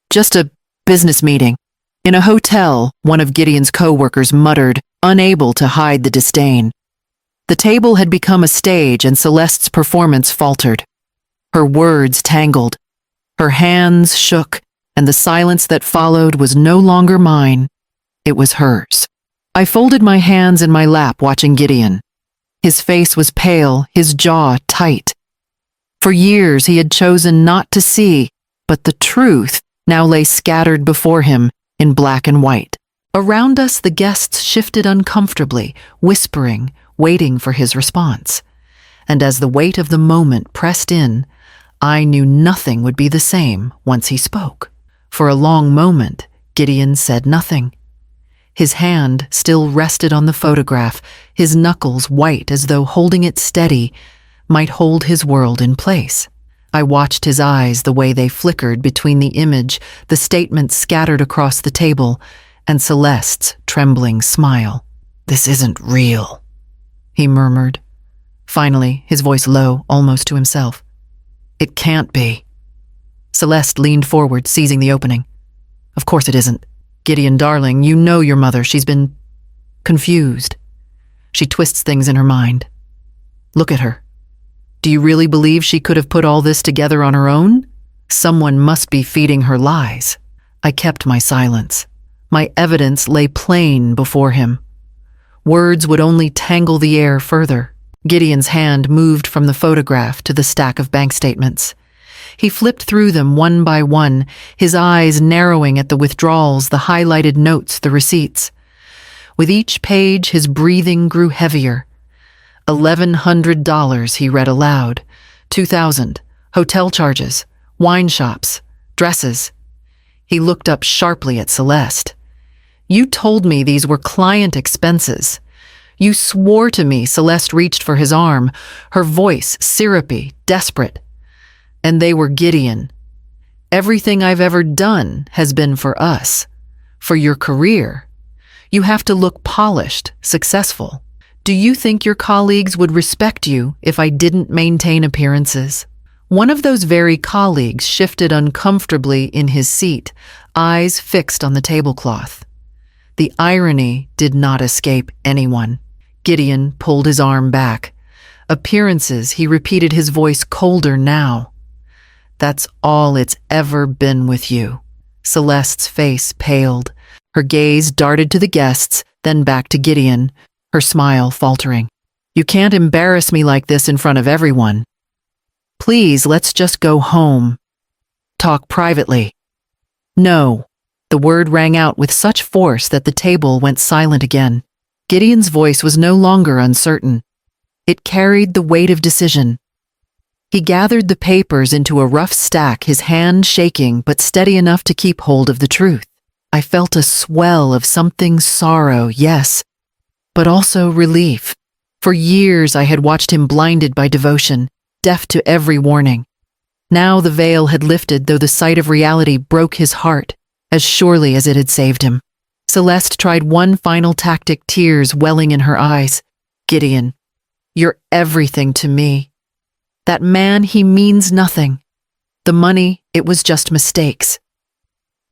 Just a business meeting." In a hotel, one of Gideon's co-workers muttered, unable to hide the disdain. The table had become a stage and Celeste's performance faltered. Her words tangled. Her hands shook, and the silence that followed was no longer mine. It was hers. I folded my hands in my lap, watching Gideon. His face was pale, his jaw tight. For years he had chosen not to see, but the truth now lay scattered before him in black and white. Around us, the guests shifted uncomfortably, whispering, waiting for his response. And as the weight of the moment pressed in, I knew nothing would be the same once he spoke. For a long moment, Gideon said nothing. His hand still rested on the photograph, his knuckles white as though holding it steady might hold his world in place. I watched his eyes, the way they flickered between the image, the statements scattered across the table, and Celeste's trembling smile. "This isn't real," he murmured. Finally, his voice low, almost to himself. "It can't be." Celeste leaned forward, seizing the opening. "Of course it isn't. Gideon, darling, you know your mother. She's been confused. She twists things in her mind. Look at her. Do you really believe she could have put all this together on her own? Someone must be feeding her lies." I kept my silence. My evidence lay plain before him. Words would only tangle the air further. Gideon's hand moved from the photograph to the stack of bank statements. He flipped through them one by one, his eyes narrowing at the withdrawals, the highlighted notes, the receipts. With each page, his breathing grew heavier. $1,100, he read aloud. $2,000, hotel charges, wine shops, dresses. He looked up sharply at Celeste. "You told me these were client expenses. You swore to me." Celeste reached for his arm, her voice syrupy, desperate. "And they were Gideon. Everything I've ever done has been for us, for your career. You have to look polished, successful. Do you think your colleagues would respect you if I didn't maintain appearances?" One of those very colleagues shifted uncomfortably in his seat, eyes fixed on the tablecloth. The irony did not escape anyone. Gideon pulled his arm back. Appearances, he repeated, his voice colder now. That's all it's ever been with you. Celeste's face paled. Her gaze darted to the guests, then back to Gideon, her smile faltering. You can't embarrass me like this in front of everyone. Please, let's just go home. Talk privately. No. The word rang out with such force that the table went silent again. Gideon's voice was no longer uncertain. It carried the weight of decision. He gathered the papers into a rough stack, his hand shaking but steady enough to keep hold of the truth. I felt a swell of something, sorrow, yes, but also relief. For years I had watched him blinded by devotion, deaf to every warning. Now the veil had lifted, though the sight of reality broke his heart, as surely as it had saved him. Celeste tried one final tactic, tears welling in her eyes. Gideon, you're everything to me. That man, he means nothing. The money, it was just mistakes.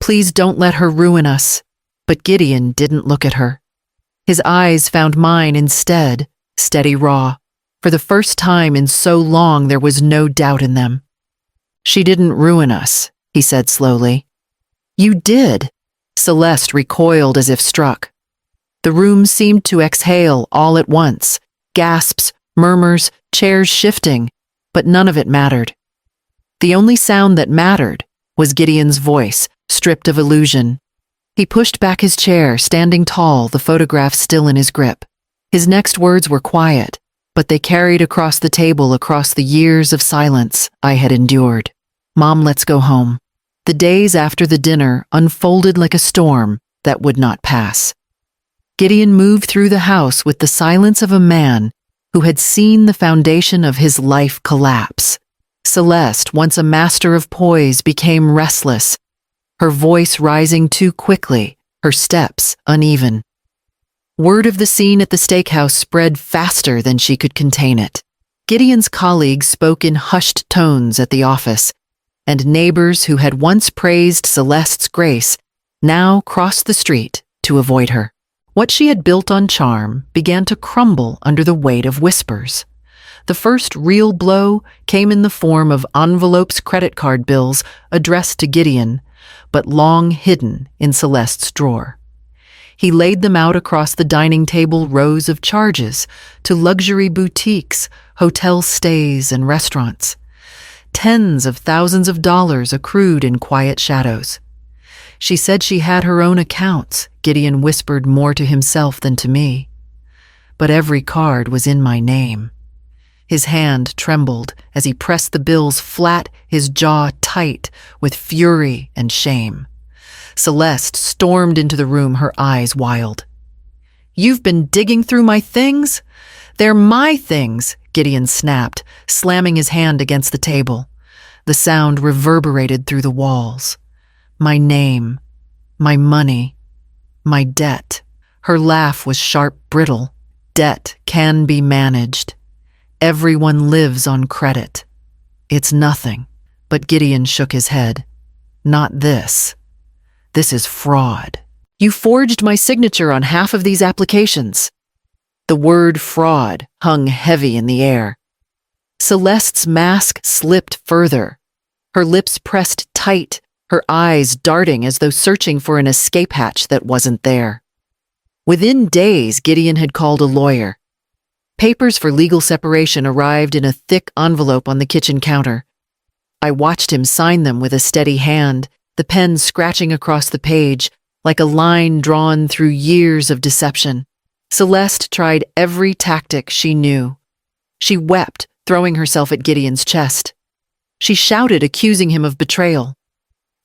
Please don't let her ruin us. But Gideon didn't look at her. His eyes found mine instead, steady, raw. For the first time in so long, there was no doubt in them. She didn't ruin us, he said slowly. You did. Celeste recoiled as if struck. The room seemed to exhale all at once. Gasps, murmurs, chairs shifting, but none of it mattered. The only sound that mattered was Gideon's voice, stripped of illusion. He pushed back his chair, standing tall, the photograph still in his grip. His next words were quiet, but they carried across the table, across the years of silence I had endured. Mom, let's go home. The days after the dinner unfolded like a storm that would not pass. Gideon moved through the house with the silence of a man who had seen the foundation of his life collapse. Celeste, once a master of poise, became restless, her voice rising too quickly, her steps uneven. Word of the scene at the steakhouse spread faster than she could contain it. Gideon's colleagues spoke in hushed tones at the office, and neighbors who had once praised Celeste's grace now crossed the street to avoid her. What she had built on charm began to crumble under the weight of whispers. The first real blow came in the form of envelopes, credit card bills addressed to Gideon, but long hidden in Celeste's drawer. He laid them out across the dining table, rows of charges to luxury boutiques, hotel stays, and restaurants. Tens of thousands of dollars accrued in quiet shadows. She said she had her own accounts, Gideon whispered more to himself than to me. But every card was in my name. His hand trembled as he pressed the bills flat, his jaw tight with fury and shame. Celeste stormed into the room, her eyes wild. You've been digging through my things? They're my things, Gideon snapped, slamming his hand against the table. The sound reverberated through the walls. My name, my money, my debt. Her laugh was sharp, brittle. Debt can be managed. Everyone lives on credit. It's nothing. But Gideon shook his head. Not this. This is fraud. You forged my signature on half of these applications. The word fraud hung heavy in the air. Celeste's mask slipped further. Her lips pressed tight, her eyes darting as though searching for an escape hatch that wasn't there. Within days, Gideon had called a lawyer. Papers for legal separation arrived in a thick envelope on the kitchen counter. I watched him sign them with a steady hand, the pen scratching across the page like a line drawn through years of deception. Celeste tried every tactic she knew. She wept, throwing herself at Gideon's chest. She shouted, accusing him of betrayal.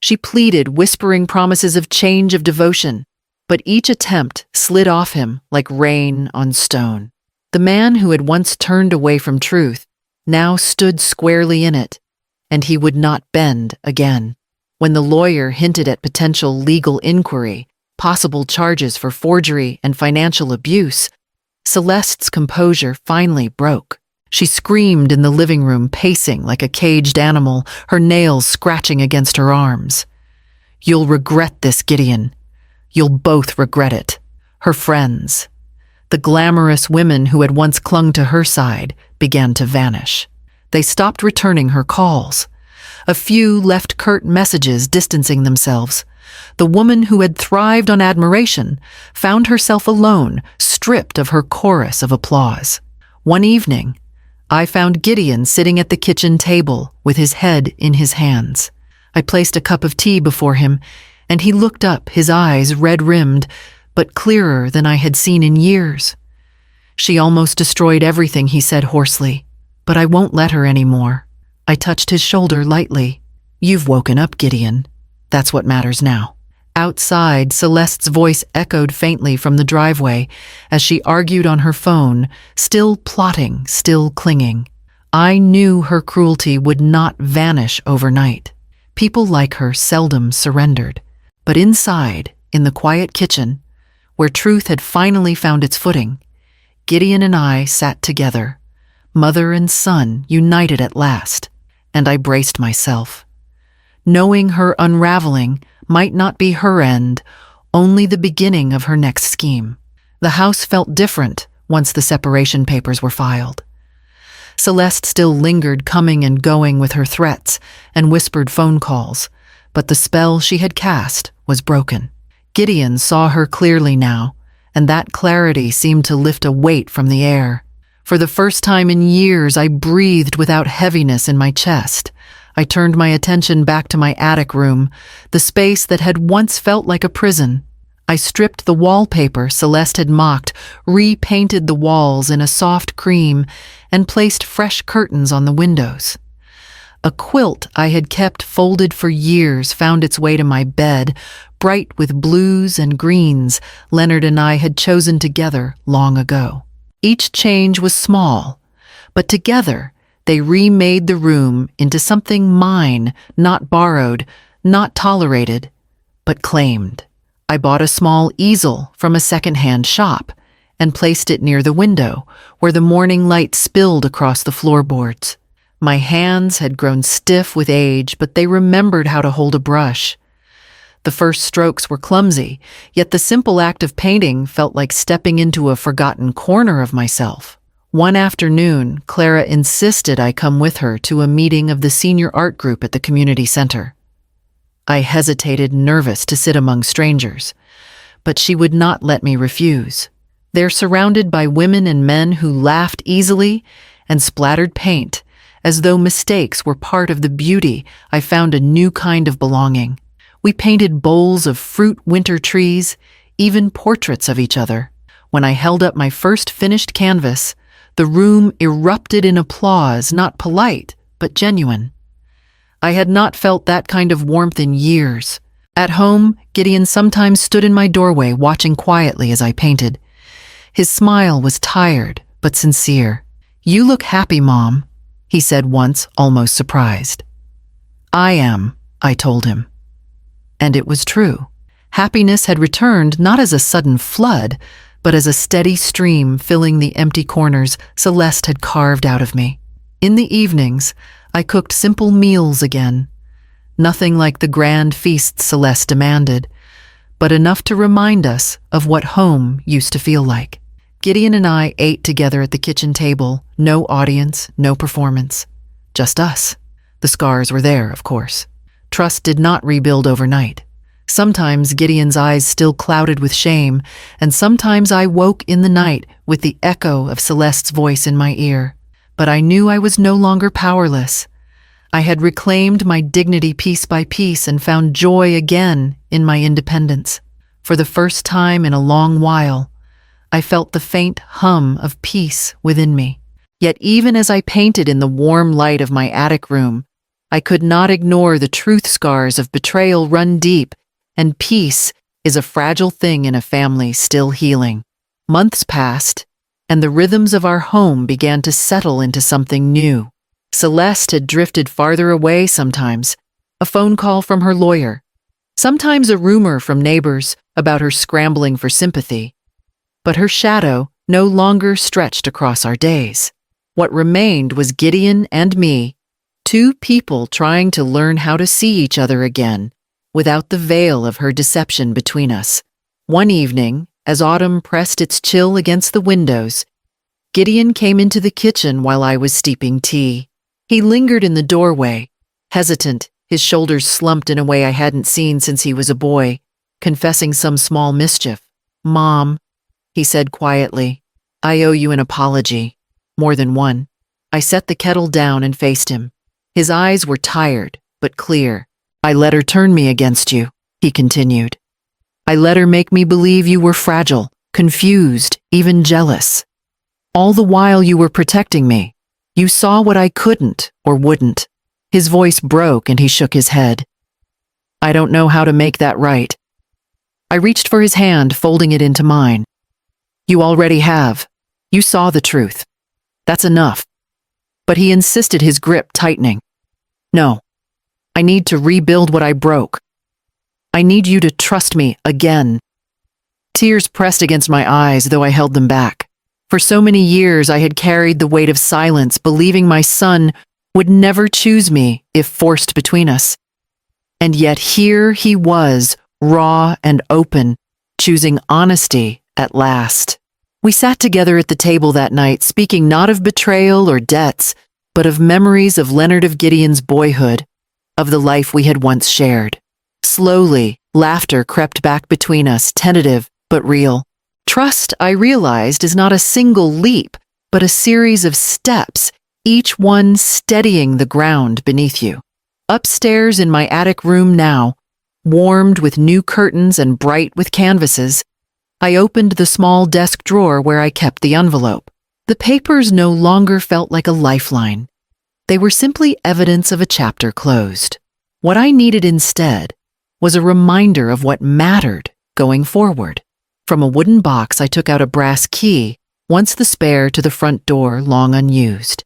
She pleaded, whispering promises of change, of devotion, but each attempt slid off him like rain on stone. The man who had once turned away from truth now stood squarely in it, and he would not bend again. When the lawyer hinted at potential legal inquiry, possible charges for forgery and financial abuse, Celeste's composure finally broke. She screamed in the living room, pacing like a caged animal, her nails scratching against her arms. You'll regret this, Gideon. You'll both regret it. Her friends, the glamorous women who had once clung to her side, began to vanish. They stopped returning her calls. A few left curt messages distancing themselves. The woman who had thrived on admiration found herself alone, stripped of her chorus of applause. One evening, I found Gideon sitting at the kitchen table with his head in his hands. I placed a cup of tea before him, and he looked up, his eyes red-rimmed, but clearer than I had seen in years. "She almost destroyed everything," he said hoarsely, "but I won't let her anymore." I touched his shoulder lightly. "You've woken up, Gideon. That's what matters now." Outside, Celeste's voice echoed faintly from the driveway as she argued on her phone, still plotting, still clinging. I knew her cruelty would not vanish overnight. People like her seldom surrendered. But inside, in the quiet kitchen, where truth had finally found its footing, Gideon and I sat together, mother and son united at last, and I braced myself. Knowing her unraveling might not be her end, only the beginning of her next scheme. The house felt different once the separation papers were filed. Celeste still lingered, coming and going with her threats and whispered phone calls, but the spell she had cast was broken. Gideon saw her clearly now, and that clarity seemed to lift a weight from the air. For the first time in years, I breathed without heaviness in my chest. I turned my attention back to my attic room, the space that had once felt like a prison. I stripped the wallpaper Celeste had mocked, repainted the walls in a soft cream, and placed fresh curtains on the windows. A quilt I had kept folded for years found its way to my bed, bright with blues and greens Leonard and I had chosen together long ago. Each change was small, but together they remade the room into something mine, not borrowed, not tolerated, but claimed. I bought a small easel from a second-hand shop and placed it near the window, where the morning light spilled across the floorboards. My hands had grown stiff with age, but they remembered how to hold a brush. The first strokes were clumsy, yet the simple act of painting felt like stepping into a forgotten corner of myself. One afternoon, Clara insisted I come with her to a meeting of the senior art group at the community center. I hesitated, nervous to sit among strangers, but she would not let me refuse. They're surrounded by women and men who laughed easily and splattered paint, as though mistakes were part of the beauty. I found a new kind of belonging. We painted bowls of fruit winter trees, even portraits of each other. When I held up my first finished canvas, the room erupted in applause, not polite, but genuine. I had not felt that kind of warmth in years. At home, Gideon sometimes stood in my doorway watching quietly as I painted. His smile was tired, but sincere. "You look happy, Mom," he said once, almost surprised. "I am," I told him. And it was true. Happiness had returned not as a sudden flood, but as a steady stream filling the empty corners Celeste had carved out of me. In the evenings, I cooked simple meals again. Nothing like the grand feasts Celeste demanded, but enough to remind us of what home used to feel like. Gideon and I ate together at the kitchen table, no audience, no performance, just us. The scars were there, of course. Trust did not rebuild overnight. Sometimes Gideon's eyes still clouded with shame, and sometimes I woke in the night with the echo of Celeste's voice in my ear. But I knew I was no longer powerless. I had reclaimed my dignity piece by piece and found joy again in my independence. For the first time in a long while, I felt the faint hum of peace within me. Yet even as I painted in the warm light of my attic room, I could not ignore the truth scars of betrayal run deep, and peace is a fragile thing in a family still healing. Months passed, and the rhythms of our home began to settle into something new. Celeste had drifted farther away sometimes, a phone call from her lawyer, sometimes a rumor from neighbors about her scrambling for sympathy. But her shadow no longer stretched across our days. What remained was Gideon and me, two people trying to learn how to see each other again, without the veil of her deception between us. One evening, as autumn pressed its chill against the windows, Gideon came into the kitchen while I was steeping tea. He lingered in the doorway, hesitant, his shoulders slumped in a way I hadn't seen since he was a boy, confessing some small mischief. "Mom," he said quietly, "I owe you an apology. More than one." I set the kettle down and faced him. His eyes were tired, but clear. "I let her turn me against you," he continued. "I let her make me believe you were fragile, confused, even jealous. All the while you were protecting me. You saw what I couldn't or wouldn't." His voice broke and he shook his head. "I don't know how to make that right." I reached for his hand, folding it into mine. "You already have. You saw the truth. That's enough." But he insisted, his grip tightening. "No. I need to rebuild what I broke. I need you to trust me again." Tears pressed against my eyes, though I held them back. For so many years I had carried the weight of silence, believing my son would never choose me if forced between us. And yet here he was, raw and open, choosing honesty at last. We sat together at the table that night, speaking not of betrayal or debts, but of memories of Leonard of Gideon's boyhood, of the life we had once shared. Slowly, laughter crept back between us, tentative but real. Trust, I realized, is not a single leap, but a series of steps, each one steadying the ground beneath you. Upstairs in my attic room now, warmed with new curtains and bright with canvases, I opened the small desk drawer where I kept the envelope. The papers no longer felt like a lifeline. They were simply evidence of a chapter closed. What I needed instead was a reminder of what mattered going forward. From a wooden box, I took out a brass key, once the spare to the front door, long unused.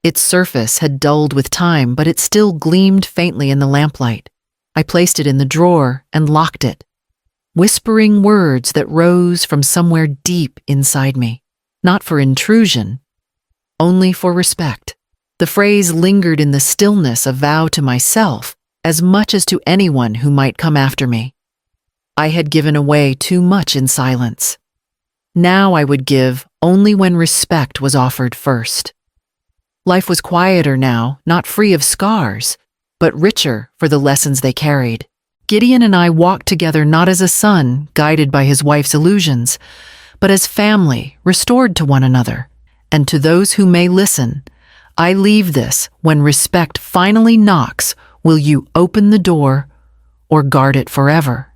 Its surface had dulled with time, but it still gleamed faintly in the lamplight. I placed it in the drawer and locked it, whispering words that rose from somewhere deep inside me, not for intrusion, only for respect. The phrase lingered in the stillness, a vow to myself, as much as to anyone who might come after me. I had given away too much in silence. Now I would give only when respect was offered first. Life was quieter now, not free of scars, but richer for the lessons they carried. Gideon and I walked together not as a son, guided by his wife's illusions, but as family, restored to one another. And to those who may listen, I leave this: when respect finally knocks, will you open the door or guard it forever?